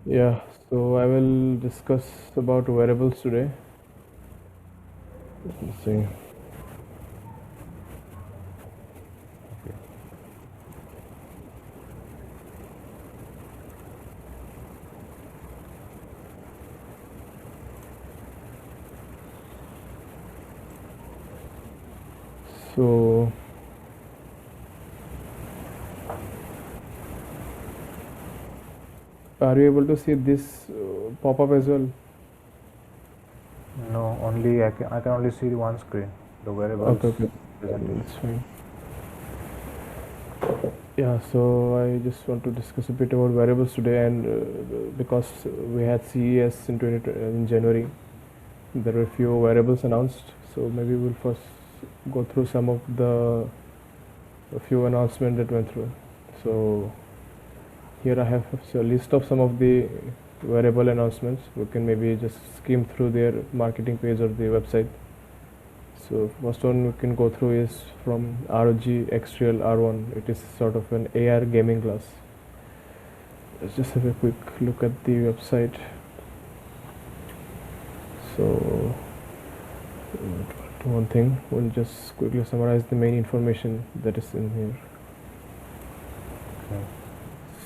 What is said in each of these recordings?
Yeah, so I will discuss about wearables today. Let me see. Okay. So, are you able to see this pop-up as well? No, only I can only see the one screen, the wearables Okay, okay, presentation. that's fine. Yeah, so I just want to discuss a bit about wearables today, and because we had CES in January, there were a few wearables announced. So maybe we'll first go through some of the a few announcements that went through. So here I have a list of some of the wearable announcements. We can maybe just skim through their marketing page or the website. So first one we can go through is from ROG X-Trail R1. It is sort of an AR gaming glass. Let's just have a quick look at the website. So one thing, we'll just quickly summarize the main information that is in here. Okay.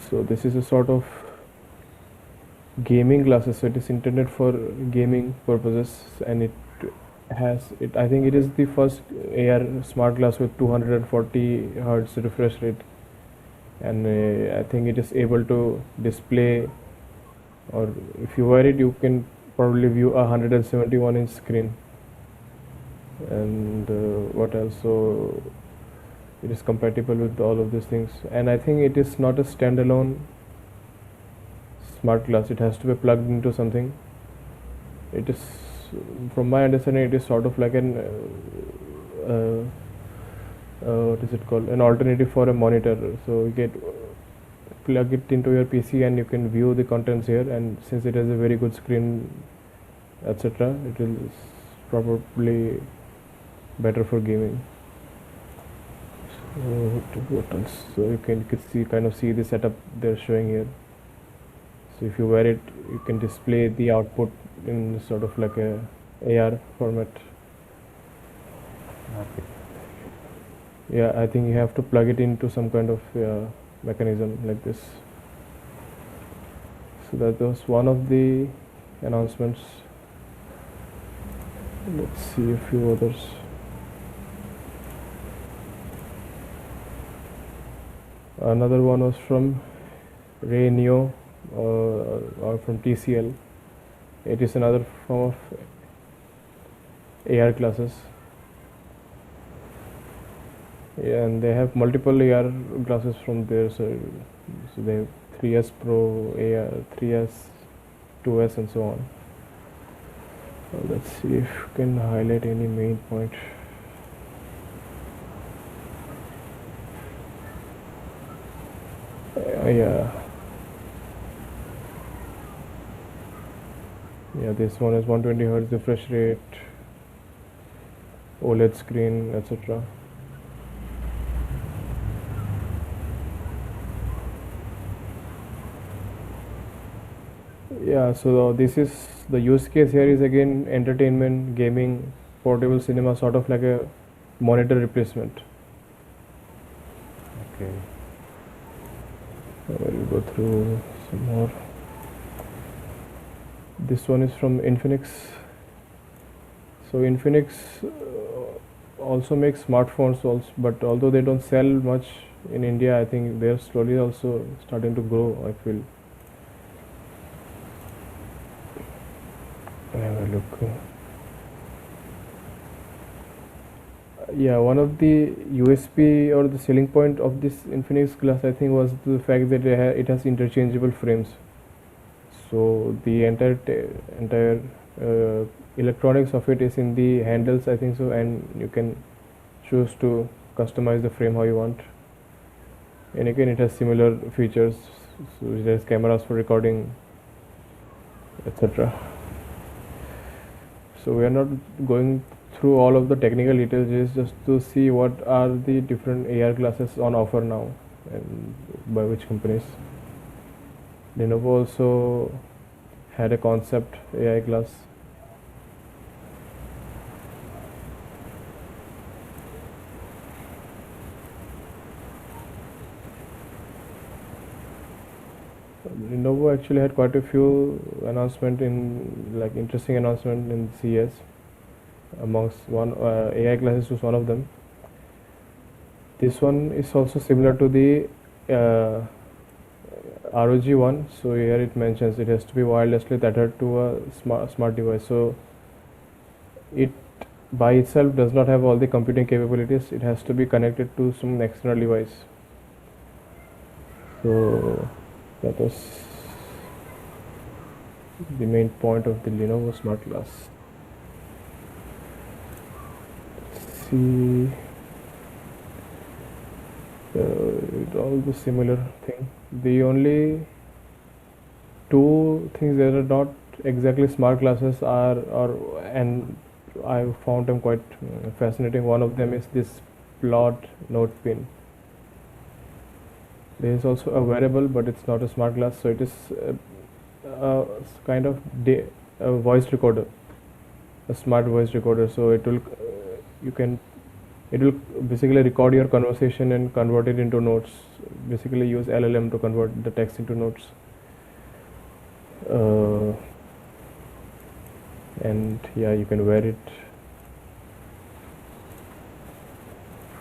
So this is a sort of gaming glasses, so it is intended for gaming purposes, and it I think it is the first AR smart glass with 240 hertz refresh rate, and I think it is able to display, or if you wear it you can probably view a 171-inch screen. And what else? So it is compatible with all of these things, and I think it is not a standalone smart glass. It has to be plugged into something. It is, from my understanding, it is sort of like an what is it called, an alternative for a monitor. So you get plug it into your PC and you can view the contents here, and since it has a very good screen, etc., it is probably better for gaming. So what else? So you can see, kind of see the setup they're showing here. So if you wear it, you can display the output in sort of like a AR format. Okay. Yeah, I think you have to plug it into some kind of mechanism like this. So that was one of the announcements. Let's see a few others. Another one was from Ray Neo, or from TCL. It is another form of AR glasses. Yeah, and they have multiple AR glasses from there. So they have 3S Pro, AR, 3S, 2S, and so on. Let's see if you can highlight any main point. Yeah. Yeah, this one is 120 hertz refresh rate, OLED screen, etc. Yeah, so this is the use case here is again entertainment, gaming, portable cinema, sort of like a monitor replacement. Okay. We'll go through some more. This one is from Infinix. So Infinix also makes smartphones also, but although they don't sell much in India, I think they're slowly also starting to grow, I feel. Have a look. Yeah, one of the USP or the selling point of this Infinix glass, I think, was the fact that it has interchangeable frames. So the entire electronics of it is in the handles, I think so, and you can choose to customize the frame how you want. And again, it has similar features. So it has cameras for recording, etc. So we are not going through all of the technical details, is just to see what are the different AR glasses on offer now and by which companies. Lenovo also had a concept AI glass. Lenovo actually had quite a few announcement in like interesting announcement in CES. Amongst one AI glasses was one of them. This one is also similar to the ROG one. So here it mentions it has to be wirelessly tethered to a smart device. So it by itself does not have all the computing capabilities. It has to be connected to some external device. So that was the main point of the Lenovo smart glass. Let's see, all the similar thing. The only two things that are not exactly smart glasses are, and I found them quite fascinating. One of them is this plot note pin. There is also a wearable, but it's not a smart glass, so it is kind of a voice recorder, a smart voice recorder. So it will you can it will basically record your conversation and convert it into notes. Basically use LLM to convert the text into notes. And yeah, you can wear it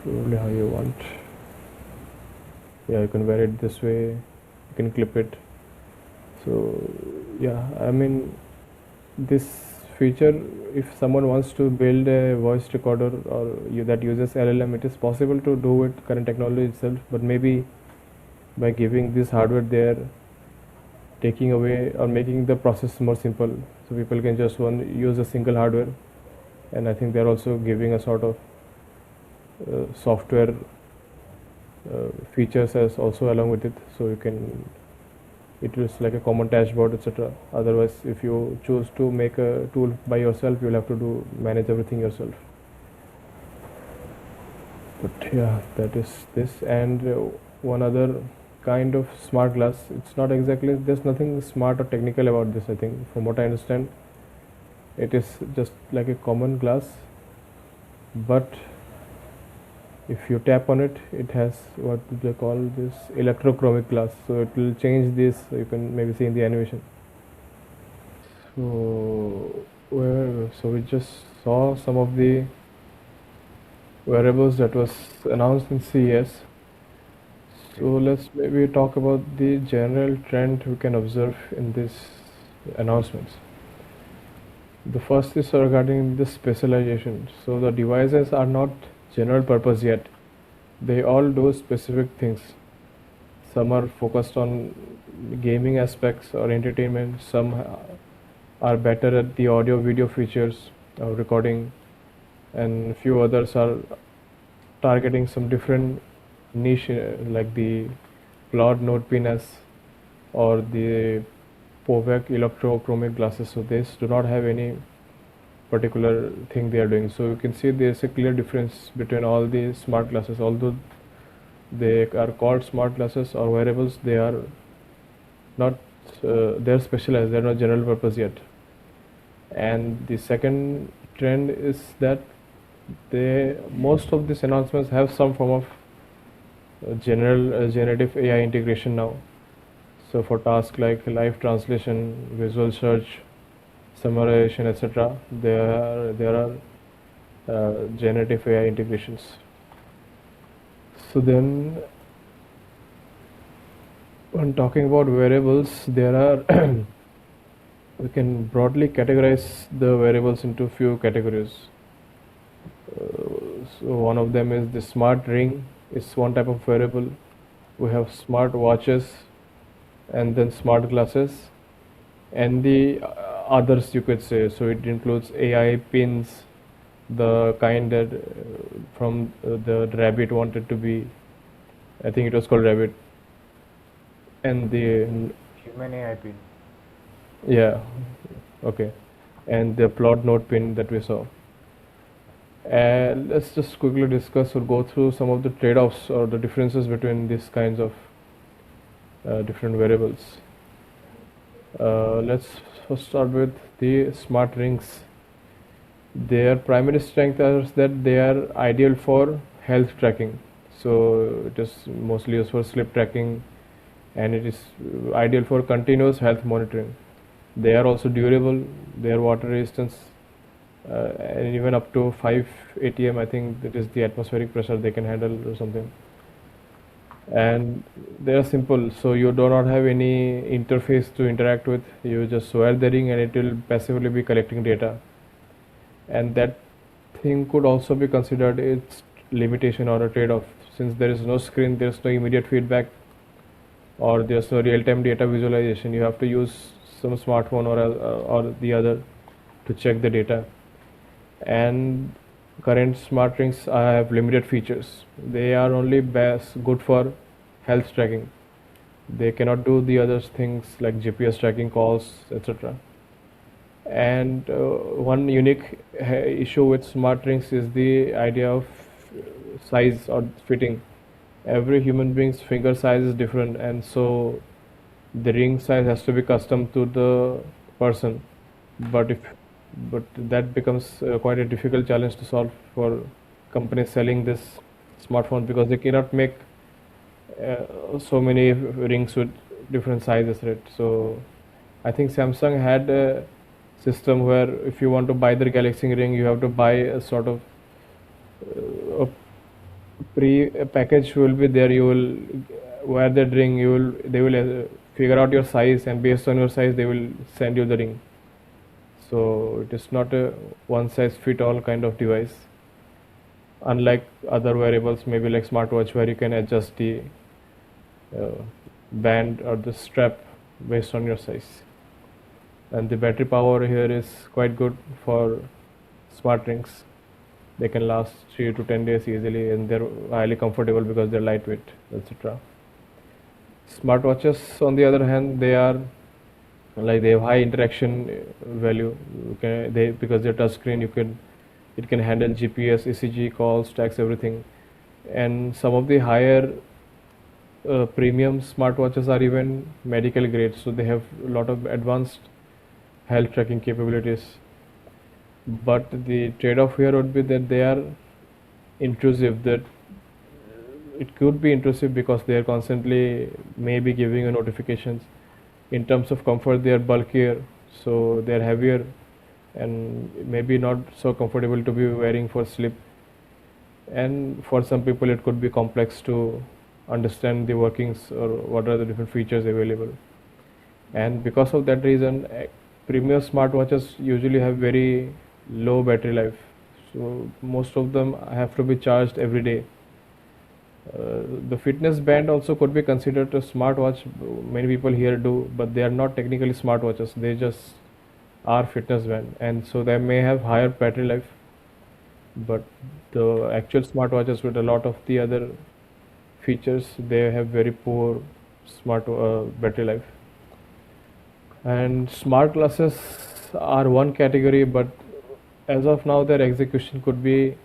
probably how you want. Yeah, you can wear it this way, you can clip it. So yeah, I mean, this feature, if someone wants to build a voice recorder or that uses LLM, it is possible to do with current technology itself, but maybe by giving this hardware, they are taking away or making the process more simple, so people can just use a single hardware. And I think they're also giving a sort of software features as also along with it, so you can, it is like a common dashboard, etc. Otherwise, if you choose to make a tool by yourself, you'll have to manage everything yourself. But yeah, that is this. And one other kind of smart glass, it's not exactly, there's nothing smart or technical about this. I think from what I understand, it is just like a common glass, but if you tap on it, it has, what do they call this, electrochromic glass, so it will change this. You can maybe see in the animation. So we just saw some of the wearables that was announced in CES. So let's maybe talk about the general trend we can observe in these announcements. The first is regarding the specialization. So the devices are not general purpose yet. They all do specific things. Some are focused on gaming aspects or entertainment. Some are better at the audio video features of recording, and few others are targeting some different niche, like the Cloud Note PNS or the Povec electrochromic glasses. So these do not have any particular thing they are doing. So you can see there's a clear difference between all the smart glasses. Although they are called smart glasses or wearables, they are not they're specialized, they're not general purpose yet. And the second trend is that most of these announcements have some form of generative AI integration now. So for tasks like live translation, visual search, summarization, etc., there are generative AI integrations. So then, when talking about wearables, there are we can broadly categorize the wearables into few categories. So one of them is the smart ring. It's one type of wearable. We have smart watches, and then smart glasses, and the others, you could say. So it includes AI pins, the kind that from the rabbit wanted to be, I think it was called rabbit, and the Human AI pin. yeah, okay, and the plot note pin that we saw. And let's just quickly discuss or go through some of the trade-offs or the differences between these kinds of different variables. Let's first start with the smart rings. Their primary strength is that they are ideal for health tracking. So it is mostly used for sleep tracking, and it is ideal for continuous health monitoring. They are also durable. They are water resistant, and even up to 5 atm. I think that is the atmospheric pressure they can handle or something. And they are simple, so you do not have any interface to interact with. You just wear the ring, and it will passively be collecting data. And that thing could also be considered its limitation or a trade-off. Since there is no screen, there is no immediate feedback, or there's no real-time data visualization. You have to use some smartphone or the other to check the data. And current smart rings have limited features. They are only best good for health tracking. They cannot do the other things like GPS tracking calls, etc. And one unique issue with smart rings is the idea of size or fitting. Every human being's finger size is different, and so the ring size has to be custom to the person. But if but that becomes quite a difficult challenge to solve for companies selling this smartphone, because they cannot make so many rings with different sizes, right? So I think Samsung had a system where if you want to buy the Galaxy ring, you have to buy a sort of a a package will be there. You will wear that ring. They will figure out your size, and based on your size, they will send you the ring. So it is not a one size fit all kind of device. Unlike other wearables, maybe like smartwatch, where you can adjust the uh, band or the strap based on your size. And the battery power here is quite good for smart rings. They can last 3 to 10 days easily, and they're highly comfortable because they're lightweight, etc. Smartwatches, on the other hand, they are like they have high interaction value. Because they're touchscreen, it can handle GPS, ECG calls, tracks everything. And some of the higher premium smartwatches are even medical grade, so they have a lot of advanced health tracking capabilities. But the trade-off here would be that they are intrusive. That it could be intrusive because they are constantly maybe giving you notifications. In terms of comfort, they are bulkier, so they are heavier, and maybe not so comfortable to be wearing for sleep. And for some people, it could be complex to understand the workings or what are the different features available. And because of that reason, premium smartwatches usually have very low battery life. So most of them have to be charged every day. The fitness band also could be considered a smartwatch. Many people here do, but they are not technically smartwatches. They just are fitness band, and so they may have higher battery life. But the actual smartwatches with a lot of the other features, they have very poor smart battery life. And smart glasses are one category, but as of now, their execution could be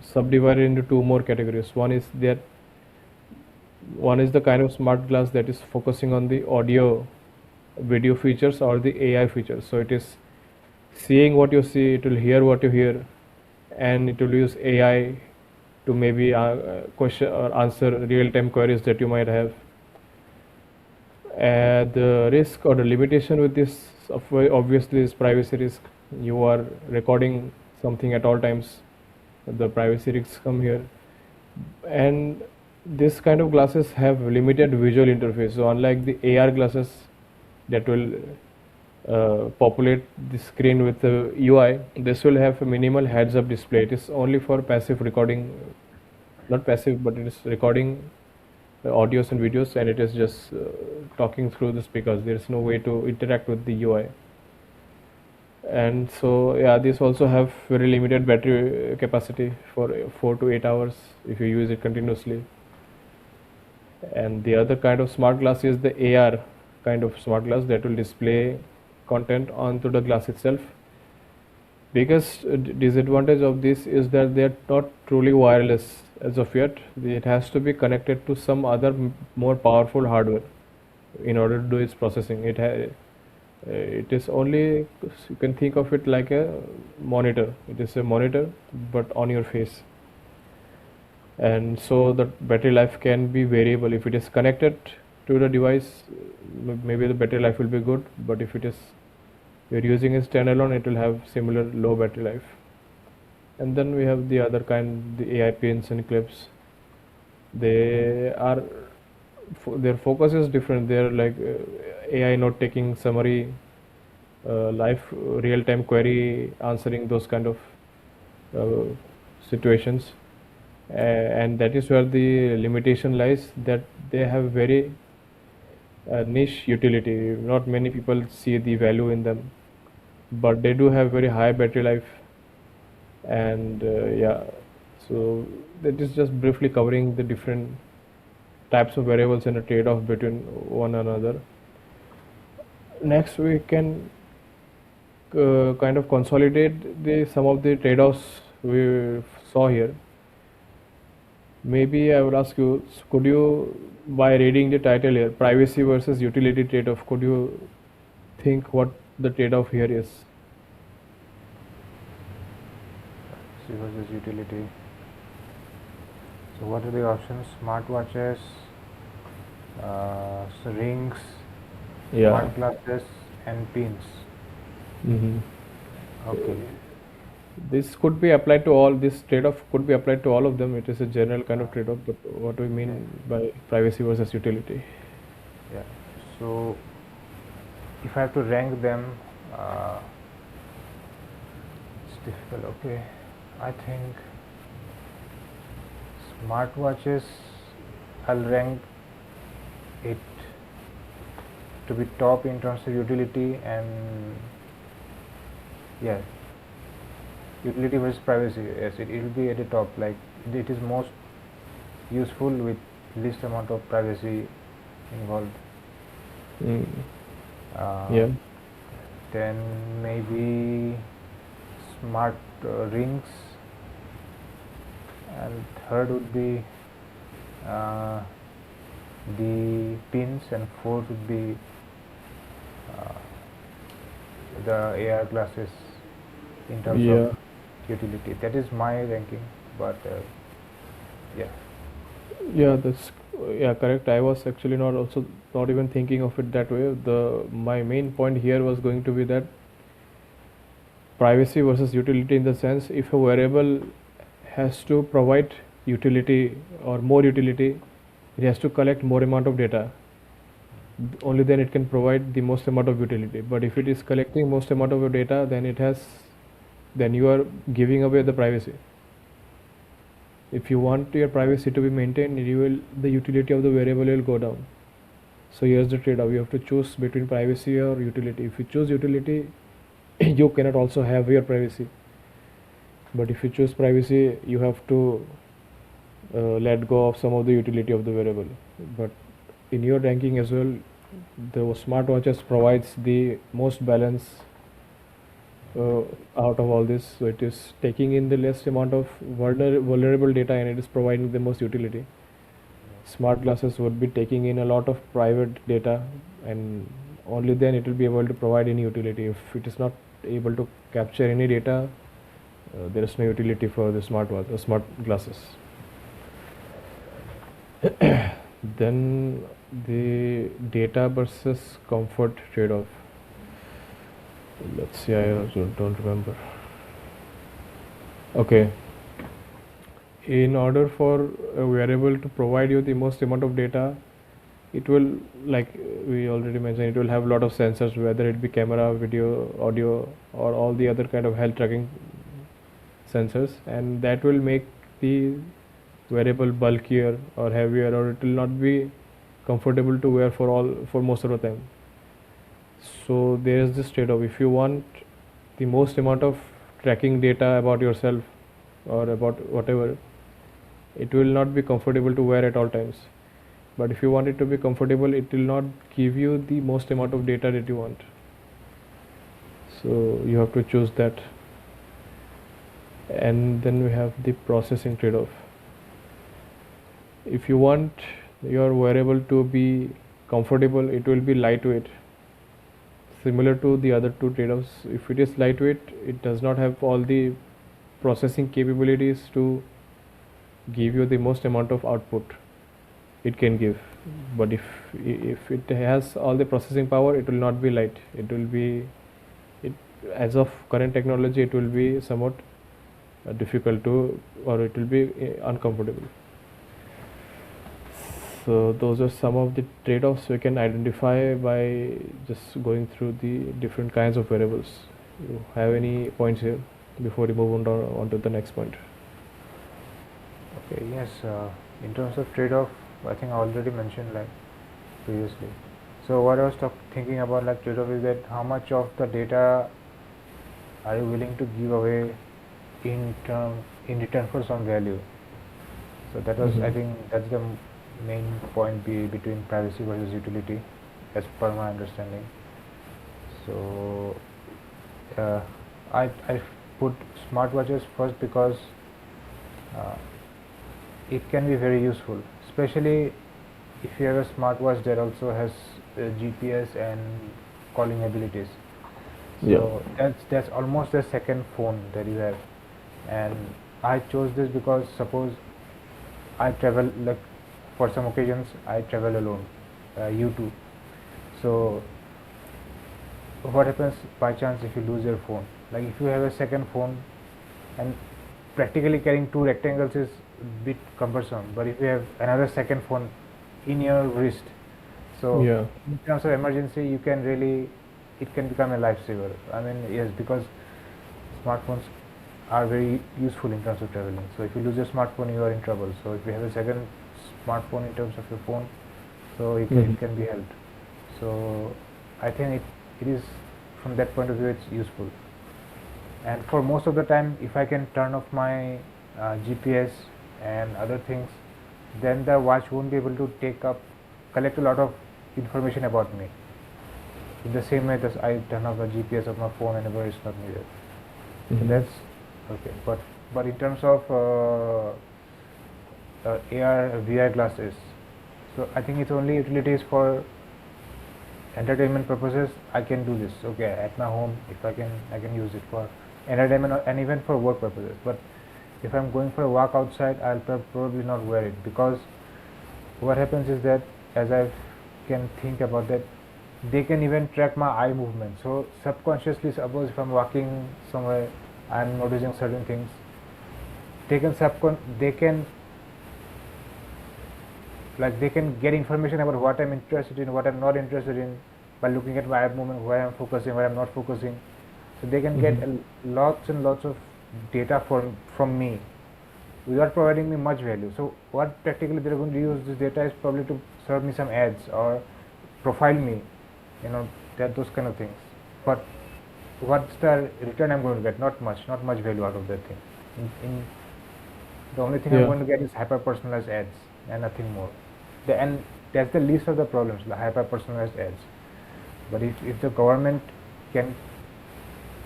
subdivided into two more categories. One is the kind of smart glass that is focusing on the audio video features or the AI features. So it is seeing what you see, it will hear what you hear, and it will use AI to maybe question or answer real-time queries that you might have. The risk or the limitation with this obviously is privacy risk. You are recording something at all times. The privacy risks come here. And this kind of glasses have limited visual interface. So unlike the AR glasses that will populate the screen with the UI, this will have a minimal heads-up display. It is only for passive recording, not passive, but it is recording audios and videos, and it is just talking through the speakers. There is no way to interact with the UI. And so yeah, these also have very limited battery capacity for 4 to 8 hours if you use it continuously. And the other kind of smart glass is the AR kind of smart glass that will display content onto the glass itself. Biggest disadvantage of this is that they are not truly wireless as of yet. It has to be connected to some other more powerful hardware in order to do its processing. It is only, you can think of it like a monitor. It is a monitor, but on your face. And so the battery life can be variable. If it is connected to the device, maybe the battery life will be good, but if it is, you're using a standalone, it will have similar low battery life. And then we have the other kind, the AI pins and clips. They are, their focus is different. They're like AI note taking, summary, live real-time query answering, those kind of uh, situations. And that is where the limitation lies, that they have very niche utility. Not many people see the value in them, but they do have very high battery life. And yeah, so that is just briefly covering the different types of variables and a trade-off between one another. Next, we can kind of consolidate the some of the trade-offs we saw here. Maybe I would ask you, could you, by reading the title here, privacy versus utility trade-off, could you think what the trade-off here is? See versus utility. So what are the options? Smartwatches, rings, Yeah. smart glasses, and pins. hmm Okay. This could be applied to all, this trade-off could be applied to all of them. It is a general kind of trade-off, but what do we mean by privacy versus utility? Yeah. So if I have to rank them, it's difficult. Okay. I think smartwatches, I'll rank it to be top in terms of utility, and yeah, utility versus privacy. Yes, it will be at the top. Like it is most useful with least amount of privacy involved. Mm, Uh, yeah. Then maybe smart rings, and third would be uh, the pins, and fourth would be uh, the AR glasses in terms Yeah. of utility. That is my ranking, but yeah. Yeah, that's, yeah, correct. I was actually not also not even thinking of it that way. My main point here was going to be that privacy versus utility, in the sense, if a wearable has to provide utility or more utility, it has to collect more amount of data. Only then it can provide the most amount of utility. But if it is collecting most amount of your data, then you are giving away the privacy. If you want your privacy to be maintained, the utility of the wearable will go down. So here's the trade-off. You have to choose between privacy or utility. If you choose utility, you cannot also have your privacy. But if you choose privacy, you have to let go of some of the utility of the wearable. But in your ranking as well, the smartwatches provides the most balance out of all this. So it is taking in the least amount of vulnerable data, and it is providing the most utility. Smart glasses would be taking in a lot of private data, and only then it will be able to provide any utility. If it is not able to capture any data, there is no utility for the smart glasses. Then the data versus comfort trade-off. Let's see, I also don't remember. Okay. In order for a wearable to provide you the most amount of data, it will, like we already mentioned, it will have a lot of sensors, whether it be camera, video, audio, or all the other kind of health tracking sensors, and that will make the wearable bulkier or heavier, or it will not be comfortable to wear for most of the time. So there is this trade-off. If you want the most amount of tracking data about yourself or about whatever, it will not be comfortable to wear at all times. But if you want it to be comfortable, it will not give you the most amount of data that you want. So you have to choose that. And then we have the processing trade-off. If you want your wearable to be comfortable, it will be lightweight. similar to the other two trade-offs. If it is lightweight, it does not have all the processing capabilities to give you the most amount of output it can give. But if it has all the processing power, it will not be light. It will be it as of current technology, it will be somewhat difficult to, or it will be uncomfortable. So those are some of the trade-offs we can identify by just going through the different kinds of variables. You have any points here before we move on to the next point? Okay, yes, in terms of trade-off, I think I already mentioned like previously. So what I was thinking about like trade-off is that how much of the data are you willing to give away in return for some value. So that was, I think that's the main point between privacy versus utility, as per my understanding. So I put smartwatches first because it can be very useful, especially if you have a smartwatch that also has GPS and calling abilities. So that's almost the second phone that you have. And I chose this because suppose I travel, like for some occasions I travel alone, you too. So what happens by chance if you lose your phone? Like if you have a second phone, and practically carrying two rectangles is a bit cumbersome, but if you have another second phone in your wrist, so in terms of emergency you can really, it can become a lifesaver. I mean, yes, because smartphones are very useful in terms of traveling. So if you lose your smartphone, you are in trouble. So if you have a second smartphone in terms of your phone, so it can be helped. So I think it is, from that point of view, it's useful. And for most of the time, if I can turn off my GPS and other things, then the watch won't be able to collect a lot of information about me. In the same way that I turn off the GPS of my phone whenever it's not needed. So that's okay. But in terms of AR VR glasses, so I think its only utility is for entertainment purposes. I can do this, okay, at my home. If I can use it for entertainment and even for work purposes. But if I'm going for a walk outside, I'll probably not wear it, because what happens is that, as I can think about that, they can even track my eye movement. So subconsciously, suppose if I'm walking somewhere, I'm noticing certain things, they can get information about what I'm interested in, what I'm not interested in, by looking at my eye movement, where I'm focusing, where I'm not focusing. So they can get lots and lots of data from me without providing me much value. So what practically they're going to use this data is probably to serve me some ads or profile me, those kind of things. But what's the return I'm going to get? Not much value out of that thing. The only thing I'm going to get is hyper personalized ads and nothing more. And that's the least of the problems, the hyper personalized ads. But if the government can,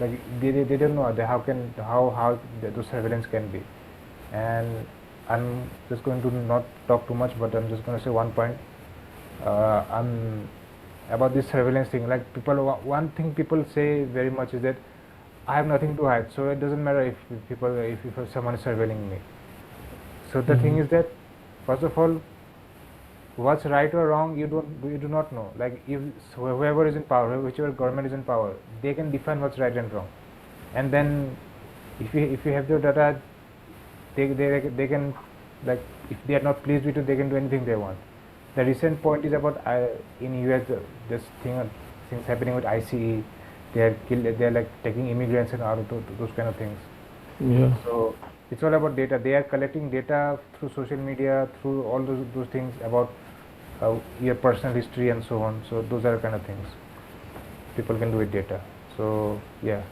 like, they don't know how the surveillance can be. And I'm just going to not talk too much, but I'm just going to say one point. About this surveillance thing, like one thing people say very much is that I have nothing to hide, so it doesn't matter if someone is surveilling me. So the thing is that, first of all, what's right or wrong, you do not know. Like, if whoever is in power, whichever government is in power, they can define what's right and wrong. And then if you have their data, they can, like, if they are not pleased with it, they can do anything they want. The recent point is about in US, this things happening with ICE. They're like taking immigrants and out of those kind of things. So it's all about data. They are collecting data through social media, through all those things about your personal history and so on. So those are the kind of things people can do with data. So yeah,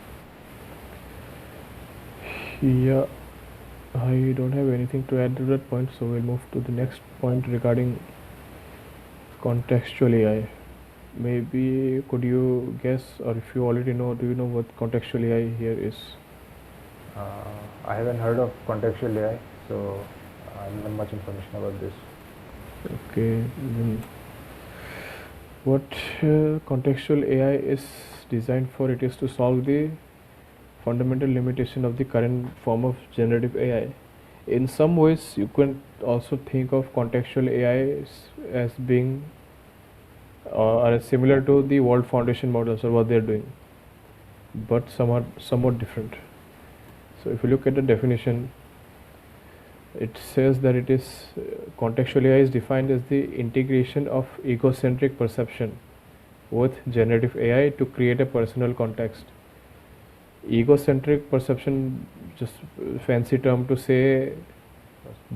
I don't have anything to add to that point, so we'll move to the next point regarding contextual AI. Maybe could you guess, or if you already know, do you know what contextual AI here is? I haven't heard of contextual AI, so I don't have much information about this. Okay, what contextual AI is designed for, it is to solve the fundamental limitation of the current form of generative AI. In some ways, you can also think of contextual AI as being similar to the World Foundation models or what they're doing, but somewhat different. So if you look at the definition, it says that it is contextual AI is defined as the integration of egocentric perception with generative AI to create a personal context. Egocentric perception, just fancy term to say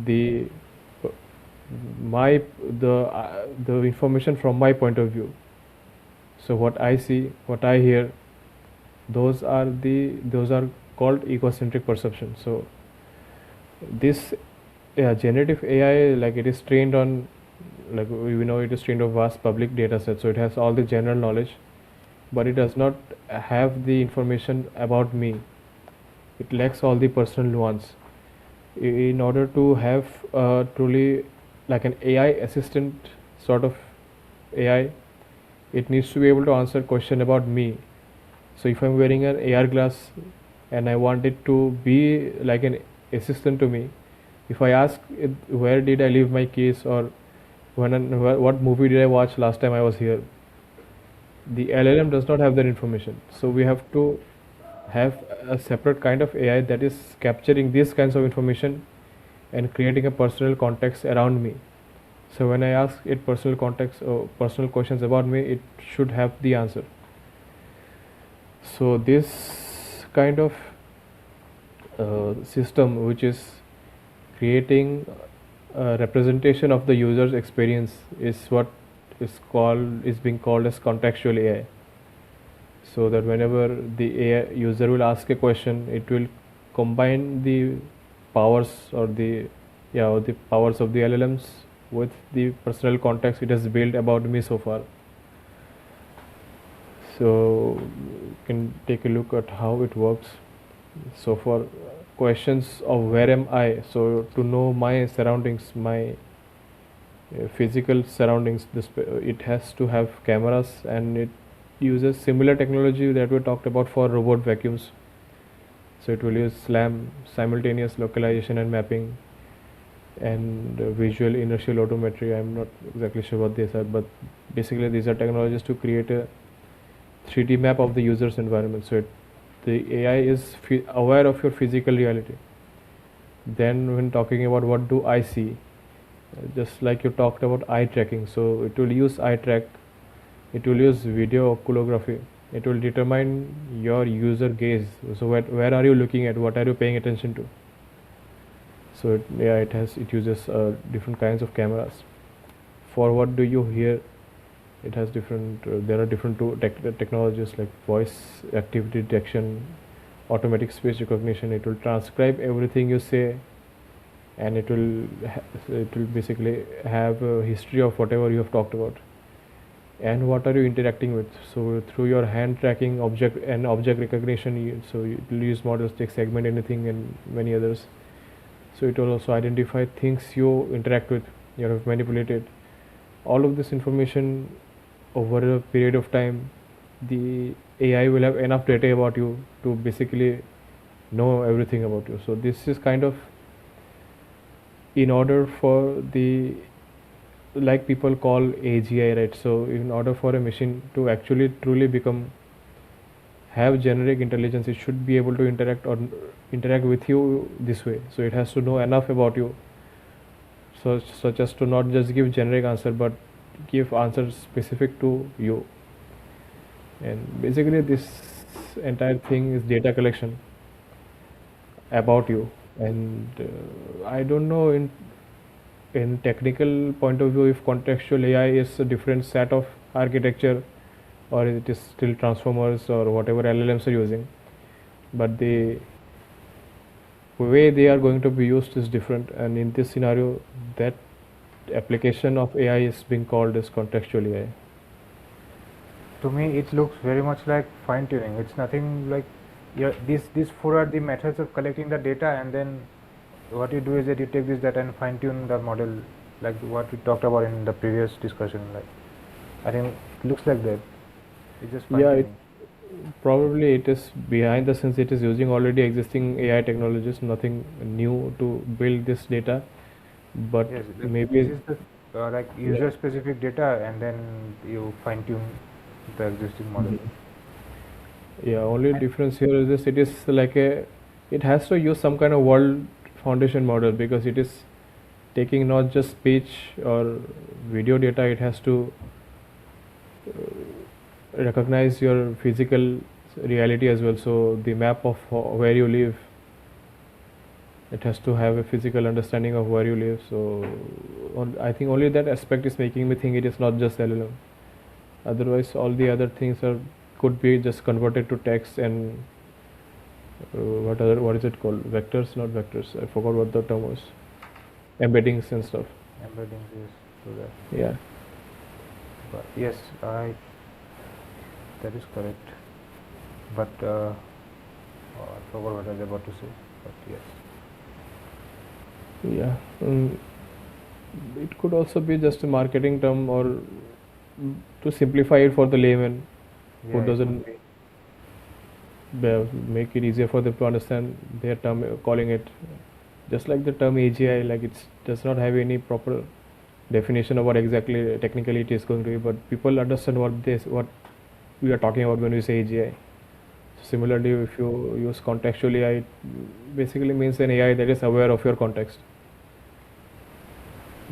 the my the information from my point of view. So what I see, what I hear, those are called egocentric perception. So this generative AI, like it is trained on, like we know it is trained on vast public data set, so it has all the general knowledge, but it does not have the information about me. It lacks all the personal nuance. In order to have truly like an AI assistant sort of AI, it needs to be able to answer question about me. So if I'm wearing an AR glass and I want it to be like an assistant to me, if I ask it, where did I leave my keys, or what movie did I watch last time I was here, the LLM does not have that information. So we have to have a separate kind of AI that is capturing these kinds of information and creating a personal context around me. So when I ask it personal context or personal questions about me, it should have the answer. So this kind of system, which is creating a representation of the user's experience, is what is being called as contextual AI. So that whenever the AI user will ask a question, it will combine the powers or the powers of the LLMs with the personal context it has built about me so far. So you can take a look at how it works. So for questions of where am I, so to know my surroundings, my physical surroundings, it has to have cameras, and it uses similar technology that we talked about for robot vacuums. So it will use SLAM, simultaneous localization and mapping, and visual inertial autometry. I'm not exactly sure what these are, but basically these are technologies to create a 3D map of the user's environment. So the AI is aware of your physical reality. Then when talking about what do I see, just like you talked about eye tracking, so it will use eye track, it will use video oculography, it will determine your user gaze. So where are you looking at, what are you paying attention to. So it uses different kinds of cameras. For what do you hear, it has different there are different technologies like voice activity detection, automatic speech recognition. It will transcribe everything you say, and it will basically have a history of whatever you have talked about and what are you interacting with. So through your hand tracking, object recognition, so it will use models like segment anything and many others. So it will also identify things you interact with, you have manipulated. All of this information over a period of time, the AI will have enough data about you to basically know everything about you. So this is kind of, in order for the, like people call AGI, right? So in order for a machine to actually truly have generic intelligence, it should be able to interact with you this way. So it has to know enough about you, so such as to not just give generic answer but give answers specific to you. And basically this entire thing is data collection about you. And I don't know in technical point of view if contextual AI is a different set of architecture or it is still transformers or whatever LLMs are using, but the way they are going to be used is different. And in this scenario, that application of AI is being called as contextual AI. To me, it looks very much like fine tuning. It's nothing like these four are the methods of collecting the data, and then what you do is that you take this data and fine tune the model, like what we talked about in the previous discussion. Like I think it looks like that. It's just fine tuning. Probably it is behind the scenes, it is using already existing AI technologies, nothing new to build this data. But Yes, like this maybe, is the like yeah. user specific data, and then you fine tune the existing model. Mhm. Yeah, only And difference here is this, it is like a, it has to use some kind of world foundation model because it is taking not just speech or video data, it has to recognize your physical reality as well. So the map of where you live, it has to have a physical understanding of where you live. So I think only that aspect is making me think it is not just LLM. Otherwise all the other things are could be just converted to text and what is it called, vectors, not vectors, I forgot what the term was, embeddings and stuff. embedding is to that. Yeah. But yes, I that is correct. But I forgot what I was about to say. But yes, Yeah. It could also be just a marketing term, or to simplify it for the layman who yeah, it could doesn't be. make it easier for them to understand their term, calling it just like the term AGI, like it does not have any proper definition of what exactly technically it is going to be, but people understand what we are talking about when we say AGI. Similarly, if you use contextual AI, it basically means an AI that is aware of your context.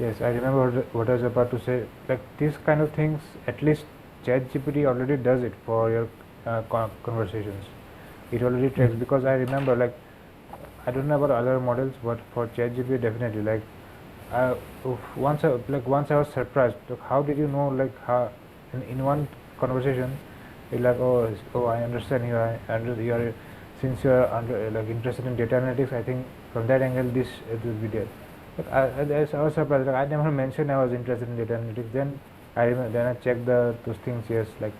Yes, I remember what I was about to say. Like these kind of things, at least ChatGPT already does it for your conversations. It already tracks, Mhm. because I remember, like, I don't know about other models, but for ChatGPT definitely, like, I, once I was surprised. Like, how did you know? Like, how in one conversation, you're like, oh, I understand you. You are, since you are like interested in data analytics. I think from that angle, this it will be there. Like, I was surprised. Like, I never mentioned I was interested in data analytics. Then I checked those things. Yes, like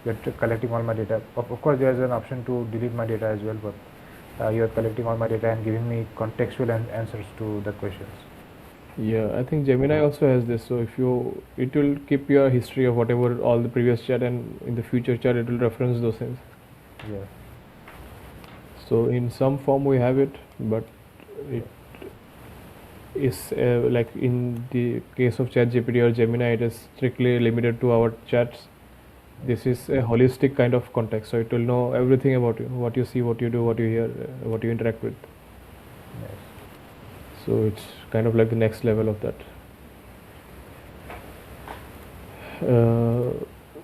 you're collecting all my data. Of course, there's an option to delete my data as well, but you're collecting all my data and giving me contextual answers to the questions. Yeah, I think Gemini also has this. So if you, it will keep your history of whatever all the previous chat, and in the future chat, it will reference those things. Yeah, So in some form we have it, but it yeah. is like in the case of ChatGPT or Gemini, it is strictly limited to our chats. Yes, This is a holistic kind of context, so it will know everything about you, what you see, what you do, what you hear, what you interact with. yes. So it's kind of like the next level of that. Uh,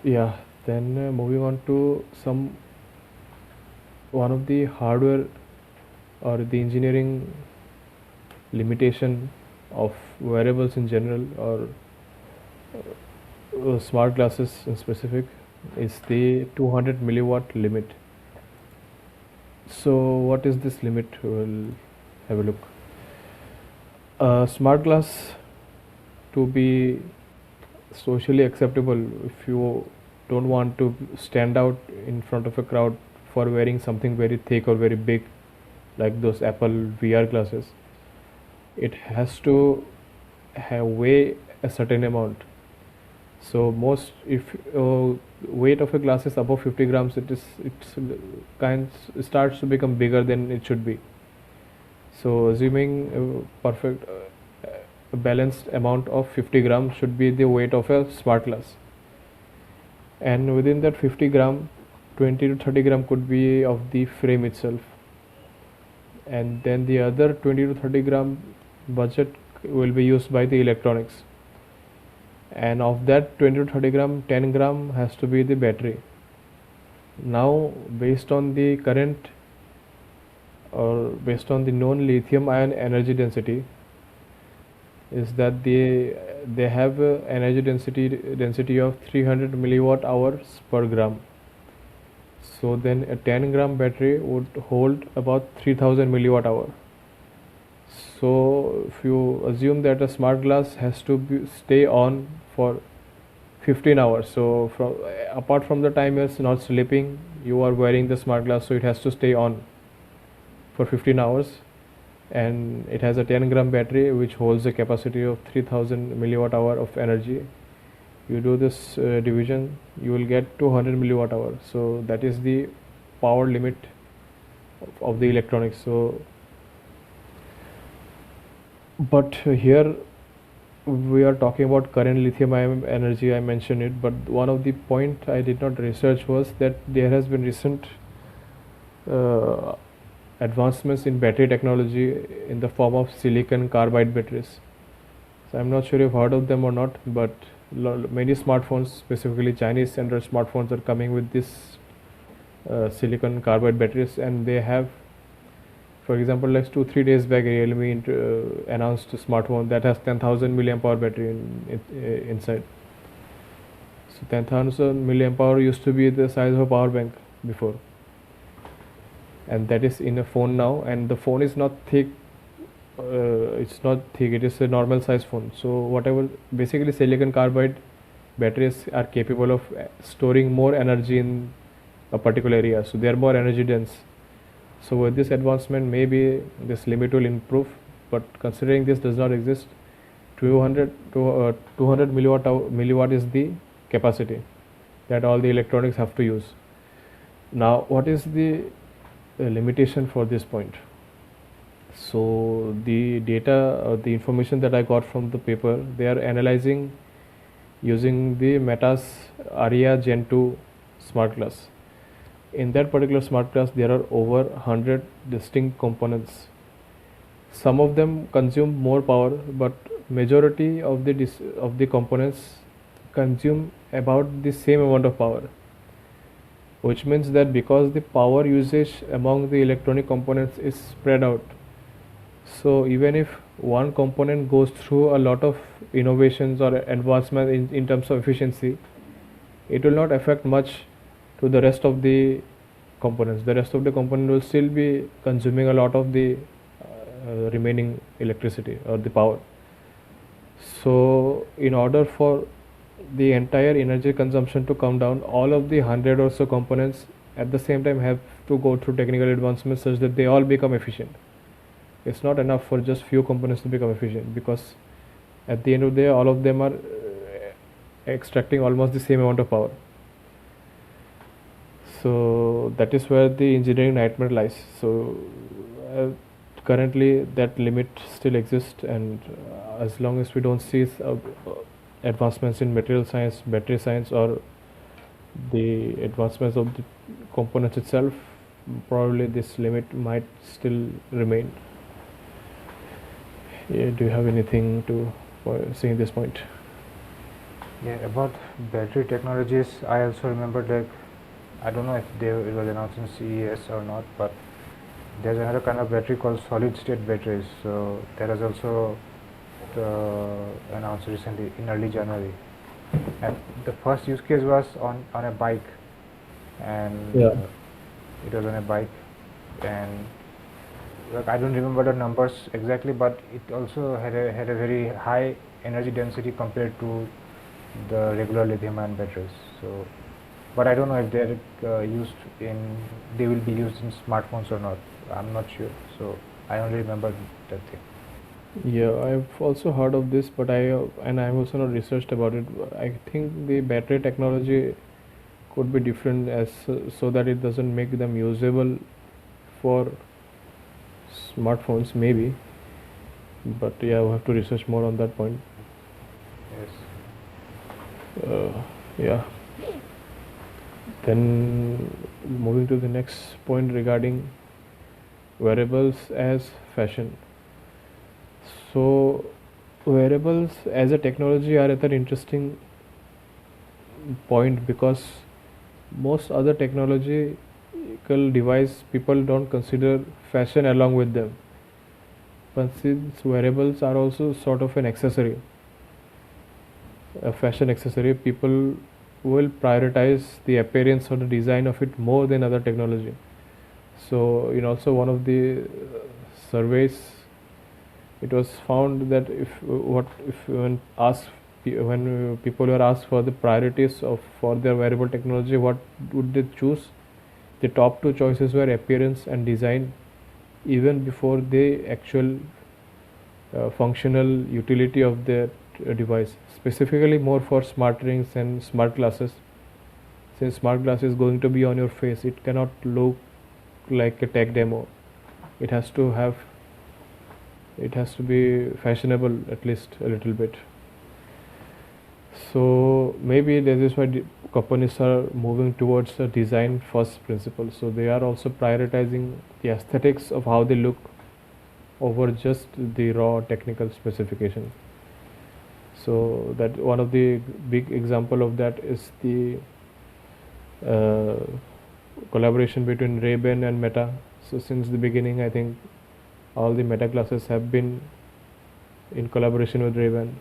yeah. Then moving on to some one of the hardware or the engineering limitation of wearables in general, or smart glasses in specific, is the 200 milliwatt limit. So what is this limit? We'll have a look. Smart glass, to be socially acceptable, if you don't want to stand out in front of a crowd for wearing something very thick or very big, like those Apple VR glasses, it has to have weigh a certain amount. So most, if weight of a glass is above 50 grams, it's kind starts to become bigger than it should be. So assuming a perfect a balanced amount of 50 grams should be the weight of a smart glass, and within that 50 gram, 20 to 30 gram could be of the frame itself, and then the other 20 to 30 gram budget will be used by the electronics, and of that 20 to 30 gram, 10 gram has to be the battery. Now based on the current, or based on the known lithium ion energy density, is that they have a energy density of 300 milliwatt hours per gram. So then a 10 gram battery would hold about 3000 milliwatt hour. So if you assume that a smart glass has to stay on for 15 hours, so from apart from the time you're not sleeping, you are wearing the smart glass, so it has to stay on for 15 hours, and it has a 10 gram battery which holds a capacity of 3000 milliwatt hour of energy. you do this division, you will get 200 milliwatt hour. So that is the power limit of the electronics. So but here we are talking about current lithium ion energy. I mentioned it, but one of the point I did not research was that there has been recent uh, advancements in battery technology in the form of silicon carbide batteries. So I'm not sure if you've heard of them or not, but many smartphones, specifically Chinese Android smartphones, are coming with this silicon carbide batteries, and they have, for example, like 2-3 days back, Realme announced a smartphone that has 10,000 milliamp hour battery inside. So 10,000 milliamp hour used to be the size of a power bank before, and that is in a phone now. And the phone is not thick. It's not thick. It is a normal size phone. So whatever, basically, silicon carbide batteries are capable of storing more energy in a particular area. So they are more energy dense. So with this advancement, maybe this limit will improve. But considering this does not exist, 200 milliwatt is the capacity that all the electronics have to use. Now, what is the limitation for this point? So the data, the information that I got from the paper, they are analyzing using the Meta's Aria Gen 2 smart glass. In that particular smart glass, there are over 100 distinct components. Some of them consume more power, but majority of the components consume about the same amount of power, which means that because the power usage among the electronic components is spread out, so even if one component goes through a lot of innovations or advancement in terms of efficiency, it will not affect much to the rest of the components. The rest of the component will still be consuming a lot of the remaining electricity or the power. So in order for the entire energy consumption to come down, all of the 100 or so components at the same time have to go through technical advancements such that they all become efficient. It's not enough for just few components to become efficient, because at the end of the day, all of them are extracting almost the same amount of power. So that is where the engineering nightmare lies. So currently that limit still exists, and as long as we don't see advancements in material science, battery science, or the advancements of the components itself, probably this limit might still remain. Yeah, do you have anything to say in this point? Yeah, about battery technologies, I also remember that I don't know if it was announced in CES or not, but there's another kind of battery called solid state batteries. So that was also announced recently in early January, and the first use case was on a bike, and Yeah. it was on a bike, and like I don't remember the numbers exactly, but it also had a very high energy density compared to the regular lithium ion batteries. So, but I don't know if they're they will be used in smartphones or not. I'm not sure. So I only remember that thing. Yeah, I've also heard of this, but I've also not researched about it. I think the battery technology could be different, so that it doesn't make them usable for smartphones, maybe. But yeah, we'll have to research more on that point. Yes. Yeah. Then moving to the next point regarding wearables as fashion. So wearables as a technology are at an interesting point, because most other technological device people don't consider fashion along with them, but since wearables are also sort of an accessory, a fashion accessory, people will prioritize the appearance or the design of it more than other technology. So in also one of the surveys, it was found that if when people were asked for the priorities for their wearable technology, what would they choose? The top two choices were appearance and design, even before the actual functional utility of their device, specifically more for smart rings and smart glasses. Since smart glass is going to be on your face, it cannot look like a tech demo. It has to have, it has to be fashionable at least a little bit. So maybe this is why companies are moving towards a design first principle. So they are also prioritizing the aesthetics of how they look over just the raw technical specification. So that one of the big example of that is the uh, collaboration between Ray-Ban and Meta. So since the beginning, I think all the Meta glasses have been in collaboration with Ray-Ban.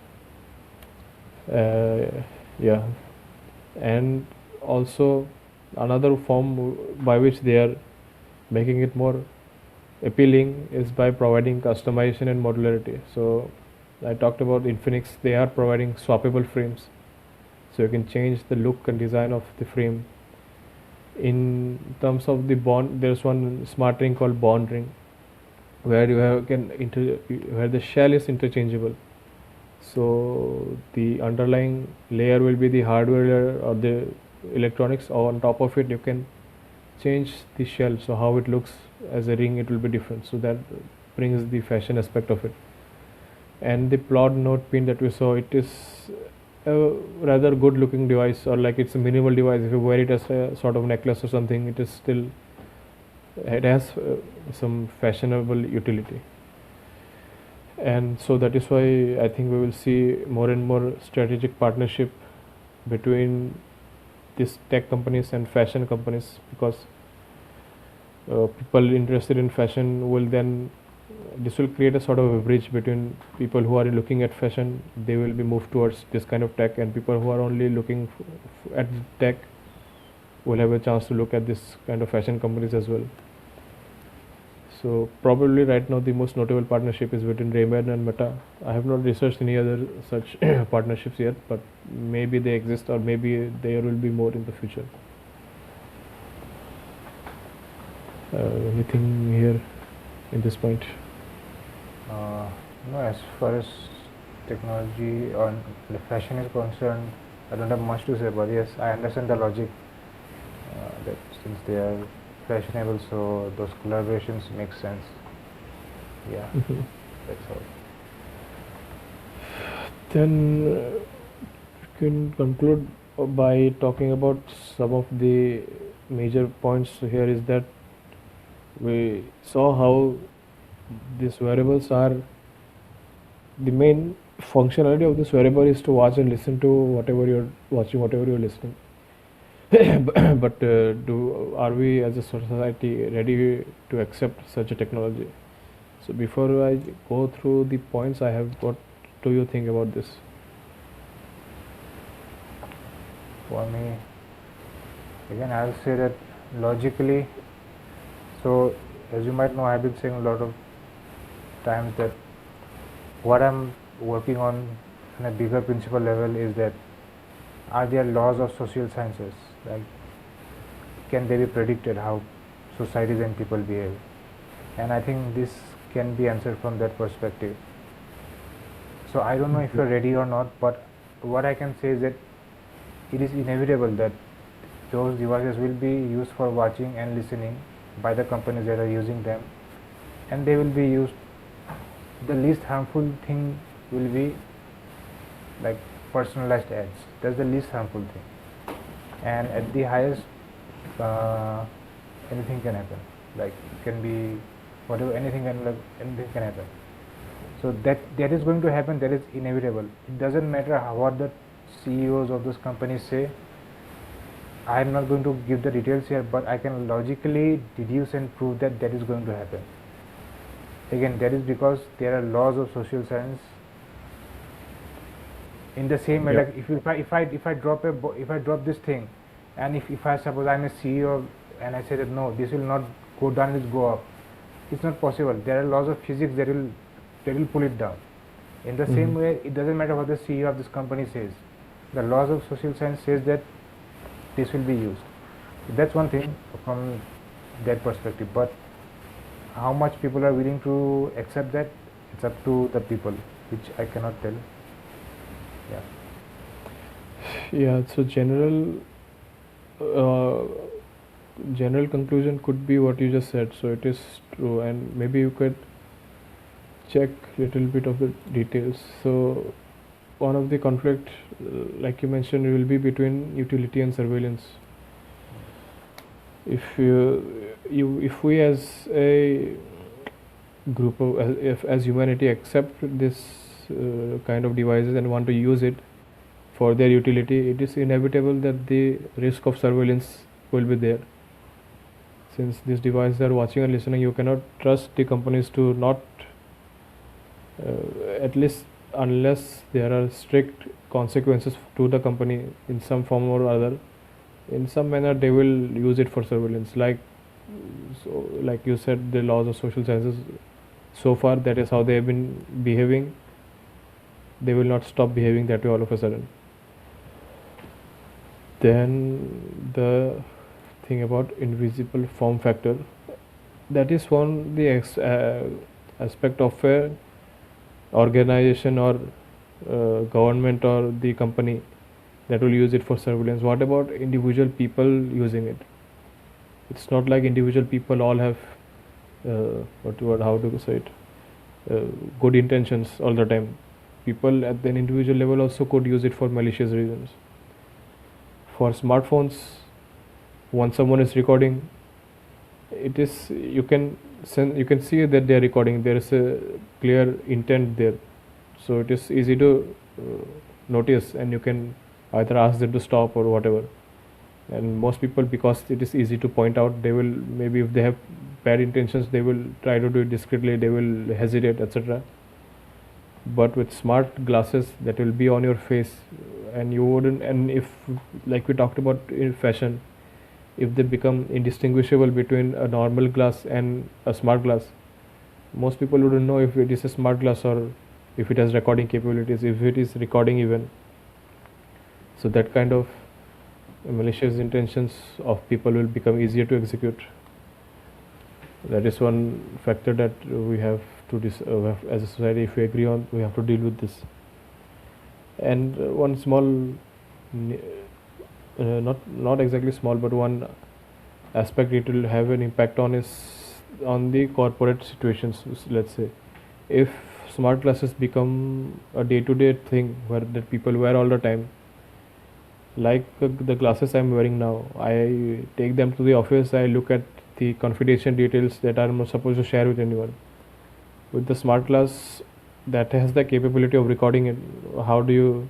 Yeah, and also another form by which they are making it more appealing is by providing customization and modularity. So I talked about Infinix, they are providing swappable frames, so you can change the look and design of the frame. In terms of the bond, there's one smart ring called bond ring, where you have where the shell is interchangeable. So the underlying layer will be the hardware layer or the electronics, or on top of it you can change the shell, so how it looks as a ring it will be different. So that brings the fashion aspect of it. And the plot note pin that we saw, it is a rather good looking device, or like it's a minimal device. If you wear it as a sort of necklace or something, it is still, it has some fashionable utility. And so that is why I think we will see more and more strategic partnership between these tech companies and fashion companies, because people interested in fashion will then, this will create a sort of a bridge between people who are looking at fashion, they will be moved towards this kind of tech, and people who are only looking at tech will have a chance to look at this kind of fashion companies as well. So probably right now the most notable partnership is between Ray-Ban and Meta. I have not researched any other such partnerships yet, but maybe they exist, or maybe there will be more in the future. Anything here in this point? No, as far as technology or the fashion is concerned, I don't have much to say, but yes, I understand the logic that since they are fashionable, so those collaborations make sense. Yeah, that's all. Then we can conclude by talking about some of the major points here. Is that we saw how these wearables are, the main functionality of this wearable is to watch and listen to whatever you're watching, whatever you're listening. But are we as a society ready to accept such a technology? So before I go through the points I have, what do you think about this? For me, again, I'll say that logically, so as you might know, I've been saying a lot of times that what I'm working on a bigger principle level is that are there laws of social sciences? Like, can they be predicted how societies and people behave? And I think this can be answered from that perspective. So I don't know if you're ready or not, but what I can say is that it is inevitable that those devices will be used for watching and listening by the companies that are using them, and they will be used. The least harmful thing will be like personalized ads. That's the least harmful thing. And at the highest, anything can happen. Like, it can be whatever, anything can happen. So that is going to happen. That is inevitable. It doesn't matter what the CEOs of those companies say. I am not going to give the details here, but I can logically deduce and prove that that is going to happen. Again, that is because there are laws of social science. In the same way, like if I drop this thing, and if I suppose I'm a CEO and I say that no, this will not go down, it will go up. It's not possible. There are laws of physics that will pull it down. In the same way, it doesn't matter what the CEO of this company says. The laws of social science says that this will be used. So that's one thing from that perspective. But how much people are willing to accept that, it's up to the people, which I cannot tell. Yeah. Yeah, so uh, general conclusion could be what you just said. So it is true, and maybe you could check little bit of the details. So one of the conflict, like you mentioned, will be between utility and surveillance. If we as a group of if as humanity accept this kind of devices and want to use it for their utility, it is inevitable that the risk of surveillance will be there. Since these devices are watching and listening, you cannot trust the companies to not, at least unless there are strict consequences to the company in some form or other. In some manner, they will use it for surveillance. Like you said, the laws of social sciences. So far, that is how they have been behaving. They will not stop behaving that way all of a sudden. Then the thing about invisible form factor, that is one the aspect of a organization or government or the company that will use it for surveillance. What about individual people using it? It's not like individual people all have what how to say it, uh, good intentions all the time. People at an individual level also could use it for malicious reasons. For smartphones, once someone is recording, it is you can see that they are recording. There is a clear intent there, so it is easy to notice, and you can either ask them to stop or whatever. And most people, because it is easy to point out, they will, maybe if they have bad intentions, they will try to do it discreetly, they will hesitate, etc. But with smart glasses that will be on your face, and you wouldn't, and if, like we talked about in fashion, if they become indistinguishable between a normal glass and a smart glass, most people wouldn't know if it is a smart glass or if it has recording capabilities, if it is recording even. So that kind of malicious intentions of people will become easier to execute. That is one factor that we have to as a society, if we agree on, we have to deal with this. And one small, not exactly small, but one aspect it will have an impact on is on the corporate situations. Let's say if smart glasses become a day-to-day thing where that people wear all the time, like the glasses I'm wearing now, I take them to the office, I look at the confidential details that I'm not supposed to share with anyone. With the smart glass that has the capability of recording it, how do you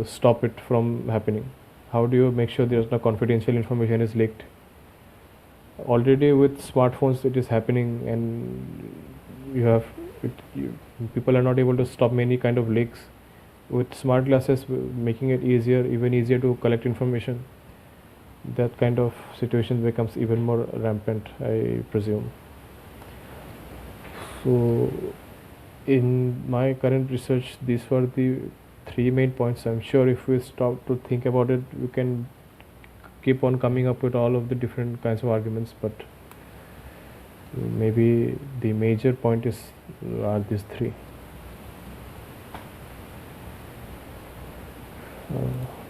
stop it from happening? How do you make sure there's no confidential information is leaked? Already with smartphones it is happening, and you have people are not able to stop many kind of leaks. With smart glasses making it easier, even easier to collect information, that kind of situation becomes even more rampant, I presume. So in my current research, these were the three main points. I'm sure if we stop to think about it, we can keep on coming up with all of the different kinds of arguments, but maybe the major point is are these three.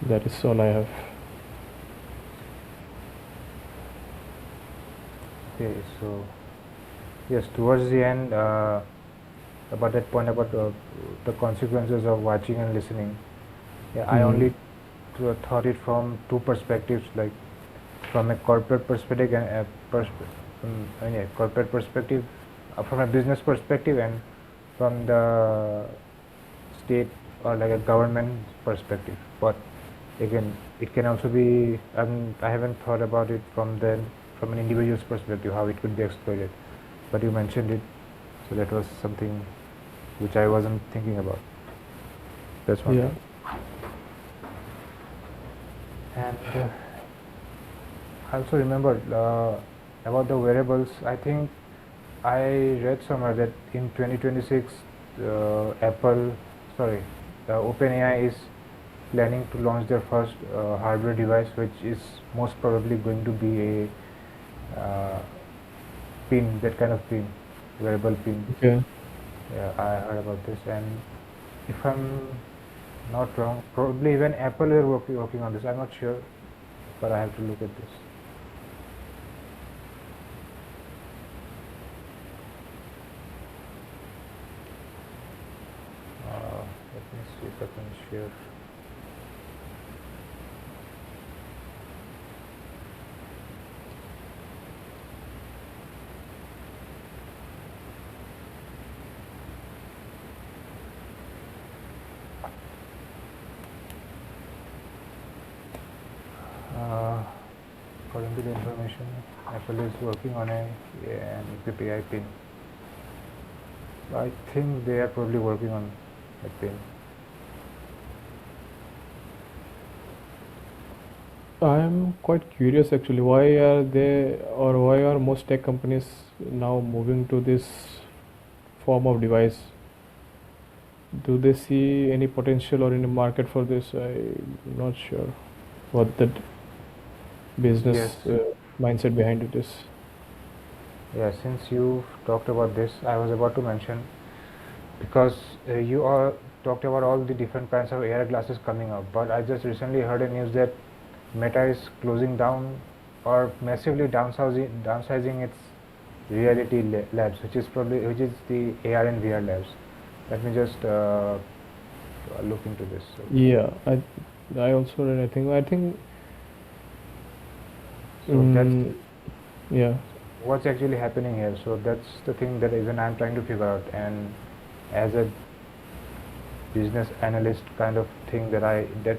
That is all I have. Okay, so yes, towards the end, about that point about the consequences of watching and listening. Yeah, I only thought it from two perspectives, like from a corporate perspective and corporate perspective, from a business perspective, and from the state or like a government perspective. But again, it can also be. I haven't thought about it from an individual's perspective, how it could be exploited. But you mentioned it, so that was something which I wasn't thinking about. That's one Yeah. thing. And I also remember about the wearables. I think I read somewhere that in 2026, OpenAI is planning to launch their first hardware device, which is most probably going to be a pin, that kind of pin, wearable pin. Okay. Yeah, I heard about this, and if I'm Not wrong. Probably even Apple are working on this. I'm not sure, but I have to look at this. Let me see if I can share. According to the information, Apple is working on an equipped AI pin. I think they are probably working on a pin. I'm quite curious actually. Why are they, or why are most tech companies now moving to this form of device? Do they see any potential or any market for this? I'm not sure what the business Yes. mindset behind it is. Yeah, since you talked about this, I was about to mention, because you all talked about all the different kinds of AR glasses coming up, but I just recently heard a news that Meta is closing down or massively downsizing its reality labs, which is the AR and VR labs. Let me just look into this. Yeah, I also read. I think So that's yeah. what's actually happening here. So that's the thing that even I'm trying to figure out, and as a business analyst kind of thing that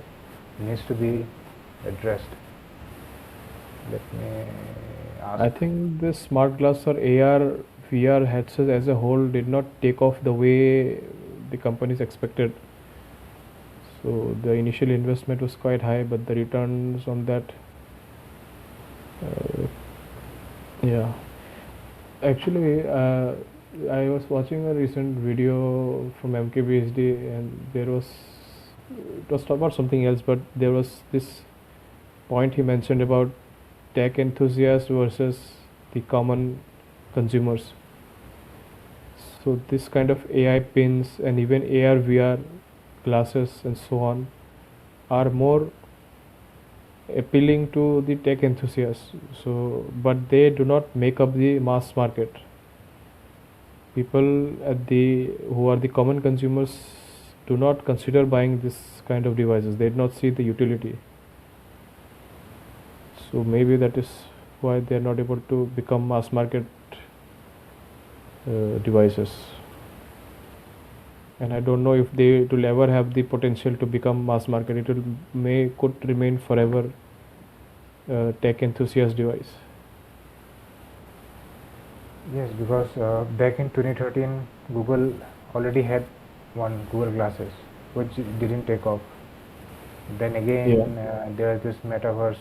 needs to be addressed. Let me ask. I think the smart glass or AR VR headsets as a whole did not take off the way the companies expected. So the initial investment was quite high, but the returns on that, uh, yeah. Actually, I was watching a recent video from MKBHD, and it was about something else, but there was this point he mentioned about tech enthusiasts versus the common consumers. So this kind of AI pins and even AR VR glasses and so on are more appealing to the tech enthusiasts. So, but they do not make up the mass market. People at the who are the common consumers do not consider buying this kind of devices. They do not see the utility. So maybe that is why they are not able to become mass market devices. And I don't know if they will ever have the potential to become mass market. Could remain forever tech enthusiast device. Yes, because back in 2013, Google already had one Google Glasses, which didn't take off. Then again, there's this metaverse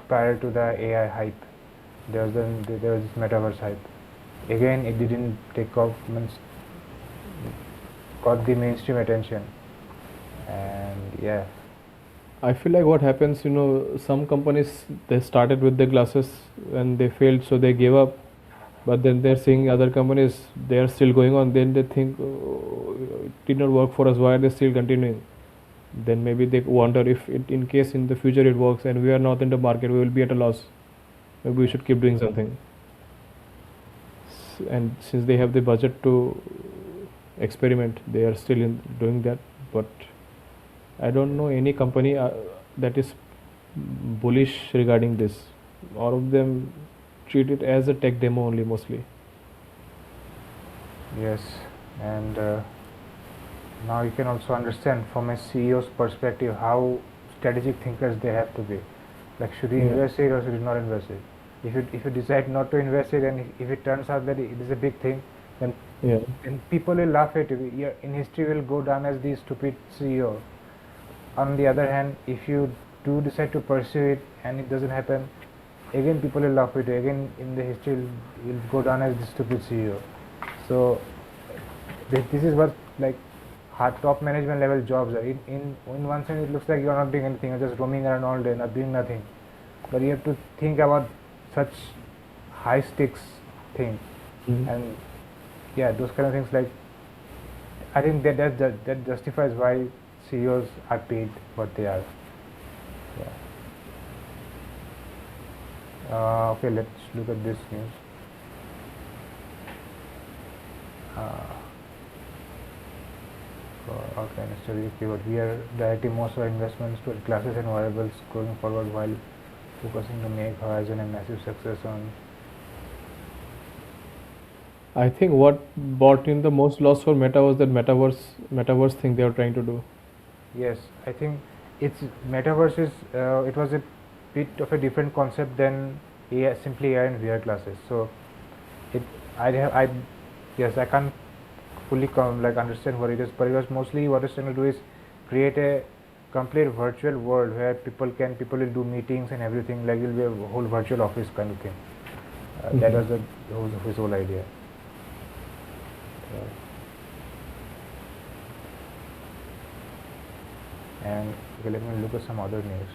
prior to the AI hype. There was this metaverse hype. Again, it didn't take off. Means got the mainstream attention, and yeah. I feel like what happens, some companies they started with the glasses and they failed, so they gave up. But then they're seeing other companies they are still going on. Then they think, oh, it did not work for us. Why are they still continuing? Then maybe they wonder if in case in the future it works and we are not in the market, we will be at a loss. Maybe we should keep doing something. And since they have the budget to experiment, they are still doing that. But I don't know any company that is bullish regarding this. All of them treat it as a tech demo only mostly. Yes, and now you can also understand from a CEO's perspective how strategic thinkers they have to be. Like, should he invest it or should he not invest it? If you decide not to invest it, and if it turns out that it is a big thing, then people will laugh at you. In history, will go down as the stupid CEO. On the other hand, if you do decide to pursue it and it doesn't happen, again people will laugh at you. Again, in the history, will go down as the stupid CEO. So this is what like hard top management level jobs are. In one sense, it looks like you are not doing anything. You're just roaming around all day, not doing nothing. But you have to think about such high stakes thing, and yeah, those kind of things. Like, I think that justifies why CEOs are paid what they are. Yeah. Okay, let's look at this news. For outline study keyword, we are directing most of our investments to classes and wearables going forward while focusing to make Horizon a massive success on. I think what brought in the most loss for Meta was that metaverse thing they were trying to do. Yes, I think it's metaverse is it was a bit of a different concept than AI, simply AI and VR classes. So it I yes, I can't fully understand what it is, but it was mostly what it's trying to do is create a complete virtual world where people will do meetings and everything, like it will be a whole virtual office kind of thing. That was his whole idea. And okay, let me look at some other news.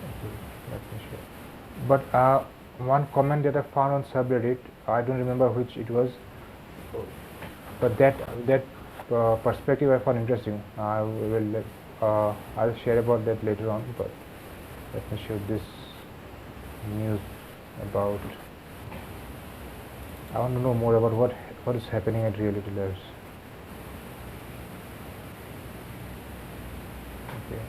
Okay, let me share. But one comment that I found on subreddit, I don't remember which it was, but that perspective I found interesting. I'll share about that later on. But let me show this news about. I want to know more about what is happening at Reality Labs. Okay.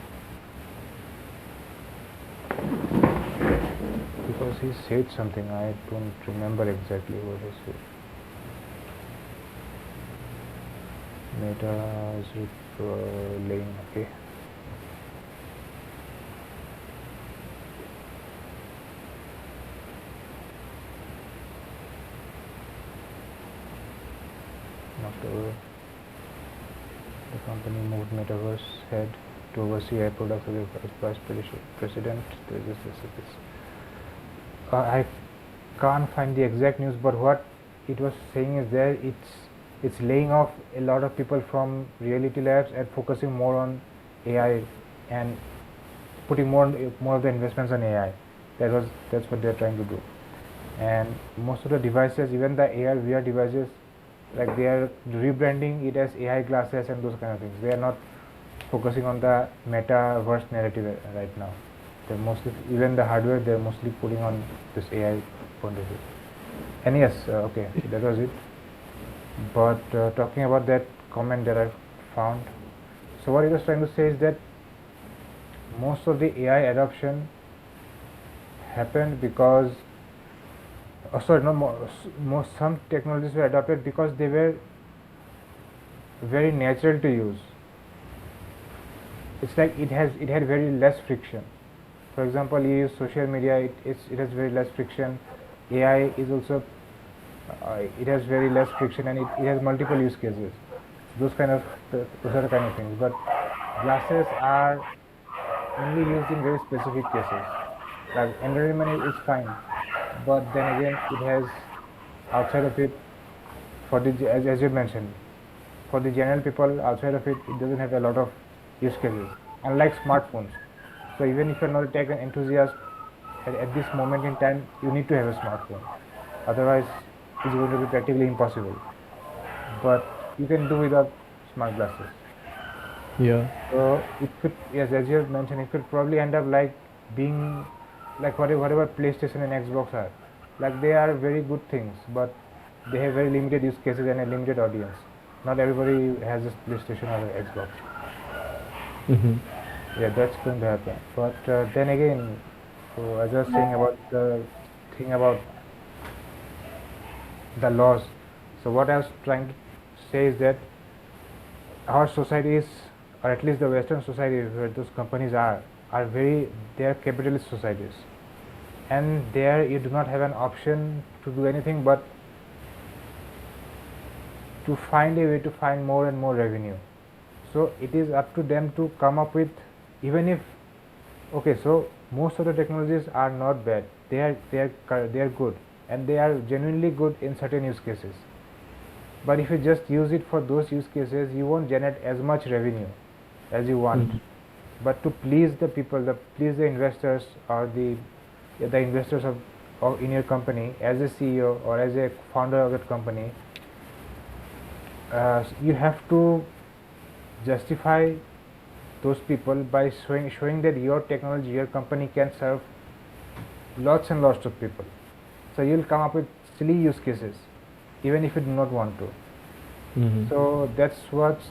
Because he said something, I don't remember exactly what he said. Meta is laying, okay. October, the company moved Metaverse head to oversee AI products as vice president. I can't find the exact news, but what it was saying is that it's laying off a lot of people from Reality Labs and focusing more on AI and putting more of the investments on AI. That's what they're trying to do. And most of the devices, even the AR VR devices, like they are rebranding it as AI glasses and those kind of things. They are not focusing on the metaverse narrative right now. They're mostly, even the hardware, they're mostly putting on this AI point of view. And yes, okay, that was it. But talking about that comment that I found, so what he was trying to say is that most of the AI adoption happened because some technologies were adopted because they were very natural to use. It's like it had very less friction. For example, you use social media, it has very less friction. AI is also it has very less friction, and it has multiple use cases. Those are the kind of things. But glasses are only used in very specific cases. Like entertainment is fine, but then again it has outside of it, for the as you mentioned, for the general people outside of it, it doesn't have a lot of use cases, unlike smartphones. So even if you're not a tech enthusiast, at this moment in time you need to have a smartphone, otherwise it's going to be practically impossible. But you can do without smart glasses. Yeah. So it could, yes, as you have mentioned, it could probably end up like being like whatever PlayStation and Xbox are. Like they are very good things, but they have very limited use cases and a limited audience. Not everybody has a PlayStation or an Xbox. Yeah, that's going to happen. But then again, so as I was saying about the thing about the laws. So what I was trying to say is that our societies, or at least the Western societies where those companies are they are capitalist societies, and there you do not have an option to do anything but to find a way to find more and more revenue. So it is up to them to come up with, even if, okay, so most of the technologies are not bad, they are good, and they are genuinely good in certain use cases. But if you just use it for those use cases, you won't generate as much revenue as you want. But to please the people, please the investors, or the investors in your company as a CEO or as a founder of that company, you have to justify those people by showing that your technology, your company can serve lots and lots of people. So you'll come up with silly use cases, even if you do not want to. So that's what's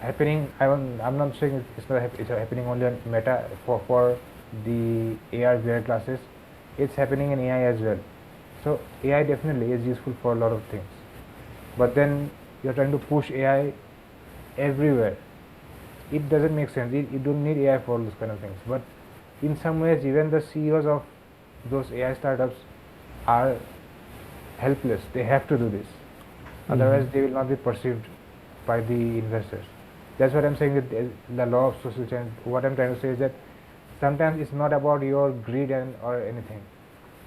happening. I'm not saying it's not it's happening only on Meta for the AR VR glasses. It's happening in AI as well. So AI definitely is useful for a lot of things, but then you're trying to push AI everywhere. It doesn't make sense. You don't need AI for those kind of things. But in some ways, even the CEOs of those AI startups are helpless. They have to do this. Otherwise, they will not be perceived by the investors. That's what I'm saying, that the law of social change. What I'm trying to say is that sometimes it's not about your greed or anything.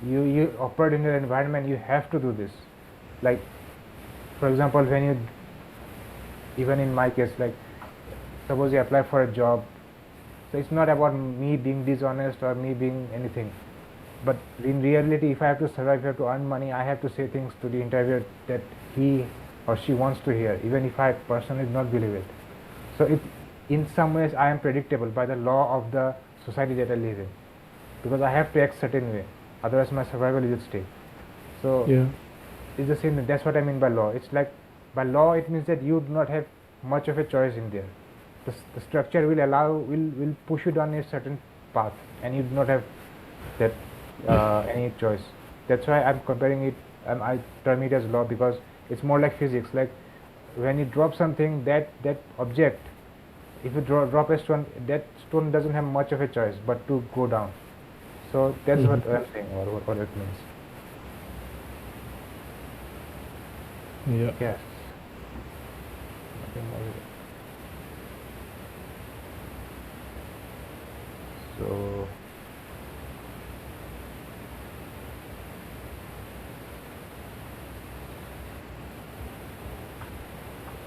You operate in an environment, you have to do this. Like, for example, when you, even in my case, like, suppose you apply for a job, so it's not about me being dishonest or me being anything. But in reality, if I have to survive, if I have to earn money, I have to say things to the interviewer that he or she wants to hear, even if I personally do not believe it. So in some ways, I am predictable by the law of the society that I live in, because I have to act certain way. Otherwise, my survival is at stake. So it's the same. That's what I mean by law. It's like, by law, it means that you do not have much of a choice in there. The structure will push you down a certain path, and you do not have that any choice. That's why I'm comparing it. I term it as law, because it's more like physics. Like, when you drop something, that object, if you drop a stone, that stone doesn't have much of a choice but to go down. So that's what I'm saying, or what it means. Yes. Nothing more with it. So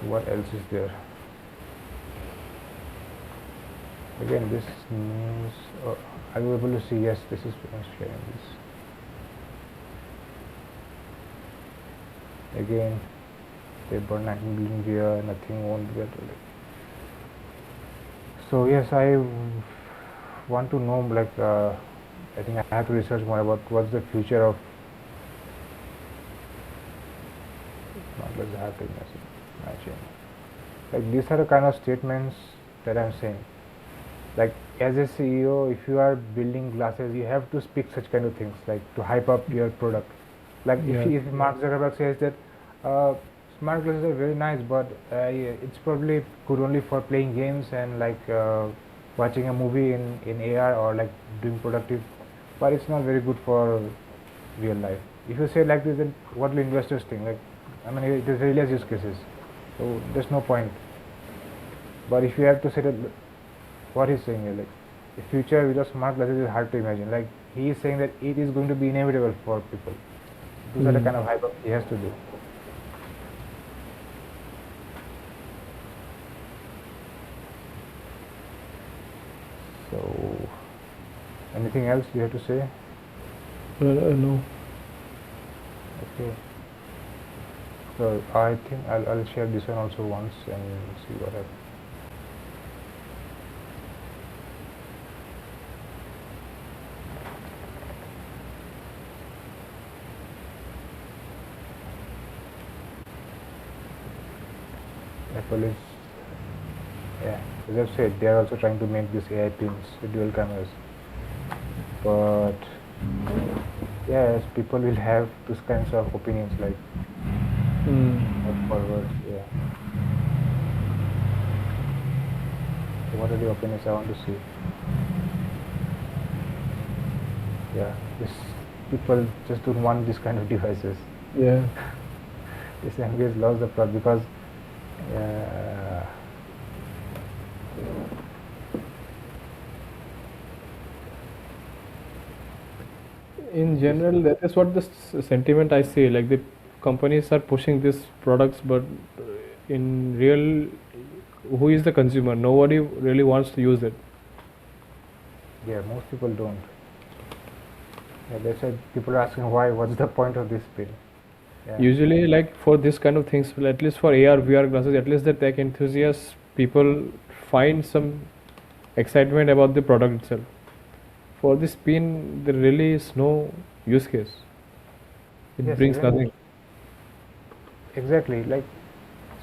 what else is there? Again, this news, are you able to see? Yes, this is sharing this. Again, they burn 19 billion gear, nothing won't get it. So yes, I want to know, like, I think I have to research more about what's the future of matching. Like, these are the kind of statements that I'm saying. Like, as a CEO, if you are building glasses, you have to speak such kind of things, like to hype up your product. Like, if Mark Zuckerberg says that smart glasses are very nice, but it's probably good only for playing games and like watching a movie in AR, or like doing productive, but it's not very good for real life. If you say like this, then what will investors think? Like, I mean, it is real use cases, so there's no point. But if you have to say that, what he's saying is, like, the future without smart glasses is hard to imagine. Like, he is saying that it is going to be inevitable for people. Those are the kind of hype up he has to do. So, anything else you have to say? No. Okay. So I think I'll share this one also once and see what happens. Apple is, yeah, as I've said, they are also trying to make these AI pins with dual cameras. But yes, people will have these kinds of opinions, like forward. Yeah. So what are the opinions I want to see? Yeah, people just don't want this kind of devices. Yeah. This engage lost the plot, because in general, that is what the sentiment I see. Like, the companies are pushing these products, but in real, who is the consumer? Nobody really wants to use it. yeah, most people don't. Yeah, they said people are asking why. What's the point of this pin? Yeah. Usually, like for this kind of things, well, at least for AR, VR glasses, at least the tech enthusiasts, people find some excitement about the product itself. For this pin, there really is no use case. It Yes, brings even nothing. exactly. Like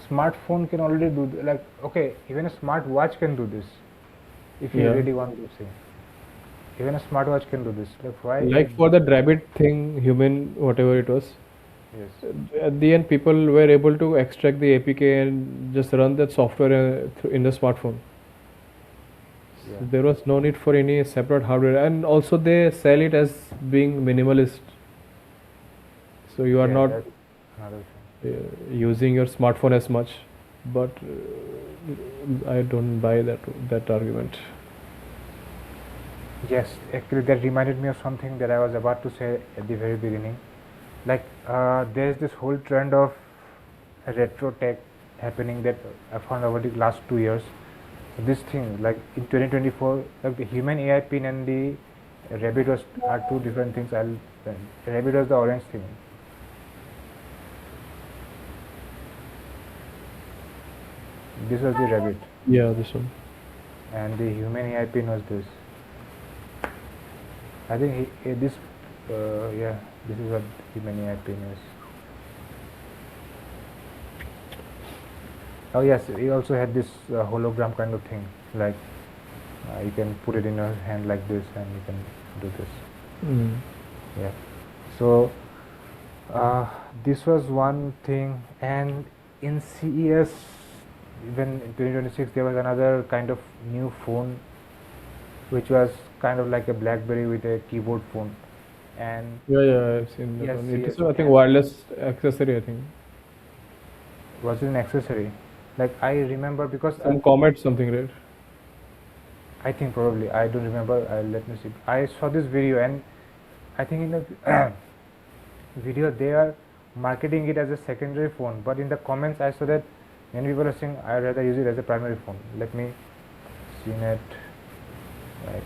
smartphone can already do like okay, even a smart watch can do this if you Yeah. really want to see. Even a smartwatch can do this. Like why? Like for the rabbit thing, human, whatever it was, Yes. at the end, people were able to extract the APK and just run that software in the smartphone. Yeah. So there was no need for any separate hardware, and also they sell it as being minimalist. So you are Yeah, not that's another thing. using your smartphone as much. But I don't buy that argument. Yes, actually, that reminded me of something that I was about to say at the very beginning. Like, there's this whole trend of retro tech happening that I found over the last 2 years. So this thing, like in 2024, like the human AI pin and the rabbit was are two different things. Rabbit was the orange thing. This was the rabbit, Yeah, this one. and the human AI pin was this. I think this, yeah, this is what human AI pin is. Oh yes, he also had this hologram kind of thing, like you can put it in your hand like this and you can do this. Mm. Yeah. So this was one thing, and in CES, even in 2026, there was another kind of new phone, which was kind of like a BlackBerry with a keyboard phone, and Yeah, I've seen that yes, one. It yes, is, I think, and wireless accessory. I think was it an accessory? Like I remember because some Comet something, right? I think probably I don't remember. Let me see. I saw this video, and I think in the video they are marketing it as a secondary phone, but in the comments I saw that many people are saying I'd rather use it as a primary phone. Let me see it. Like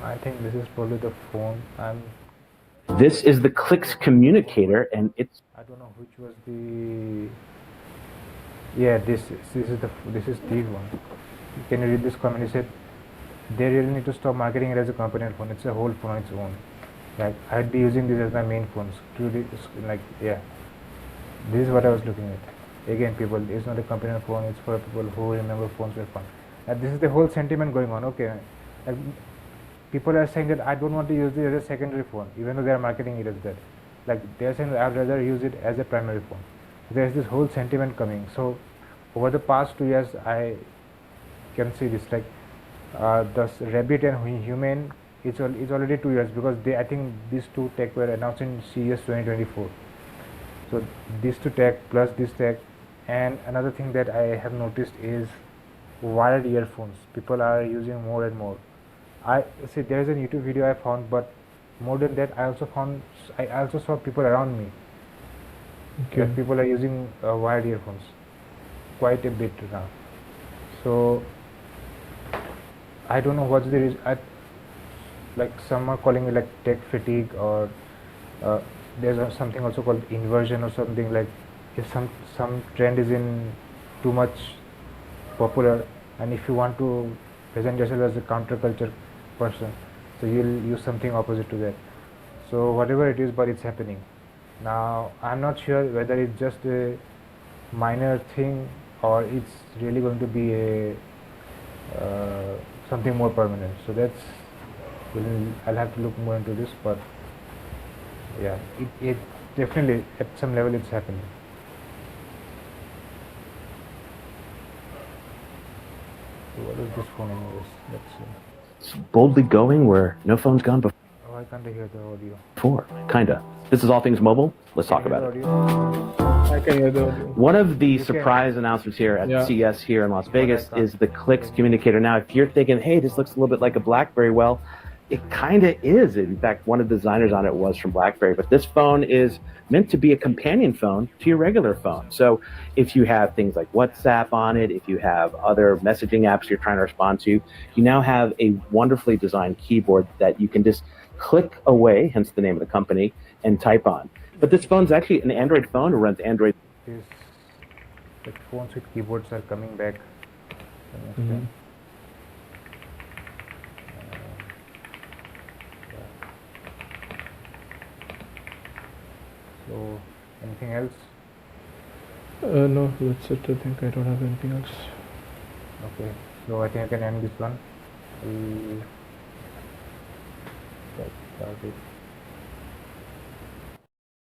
I think this is probably the phone. This is the Clicks communicator, and it's I don't know which was the. Yeah, this is the one. Can you read this comment? He said they really need to stop marketing it as a component phone. It's a whole phone on its own. Like I'd be using this as my main phone. Like yeah, this is what I was looking at. Again, people, it's not a component phone. It's for people who remember phones were fun. And this is the whole sentiment going on. Okay, like people are saying that I don't want to use it as a secondary phone, even though they are marketing it as that. Like they are saying that I'd rather use it as a primary phone. There's this whole sentiment coming. So over the past 2 years, I can see this. Like the rabbit and human, it's already 2 years because I think these two tech were announced in CES 2024. So these two tech plus this tech, and another thing that I have noticed is wired earphones. People are using more and more. I see there is a YouTube video I found, but more than that, I also saw people around me. Okay. That people are using wired earphones quite a bit now. So I don't know what's the reason. Like some are calling it like tech fatigue, or there's something also called inversion or something. Like if some trend is in too much popular, and if you want to present yourself as a counterculture person, so you'll use something opposite to that. So whatever it is, but it's happening. Now I'm not sure whether it's just a minor thing or it's really going to be a something more permanent. So I'll have to look more into this, but yeah, it definitely at some level it's happening. So what is this phone anyways? Let's see. boldly going where no phone's gone Oh, I can't hear the audio. before. Kinda. This is All Things Mobile. Let's talk Can you about hear it. the audio? I can hear the audio. One of the You can. surprise announcements here at Yeah. CES here in Las Vegas can't. is the Clicks communicator. Now, if you're thinking, hey, this looks a little bit like a BlackBerry, well, It kind of is. In fact, one of the designers on it was from BlackBerry, but this phone is meant to be a companion phone to your regular phone. So if you have things like WhatsApp on it, if you have other messaging apps you're trying to respond to, you now have a wonderfully designed keyboard that you can just click away, hence the name of the company, and type on. But this phone's actually an Android phone. It runs Android. These like phones with keyboards are coming back. Mhm. So anything else? No, that's it. I think I don't have anything else. Okay, so I think I can end this one. We'll get started.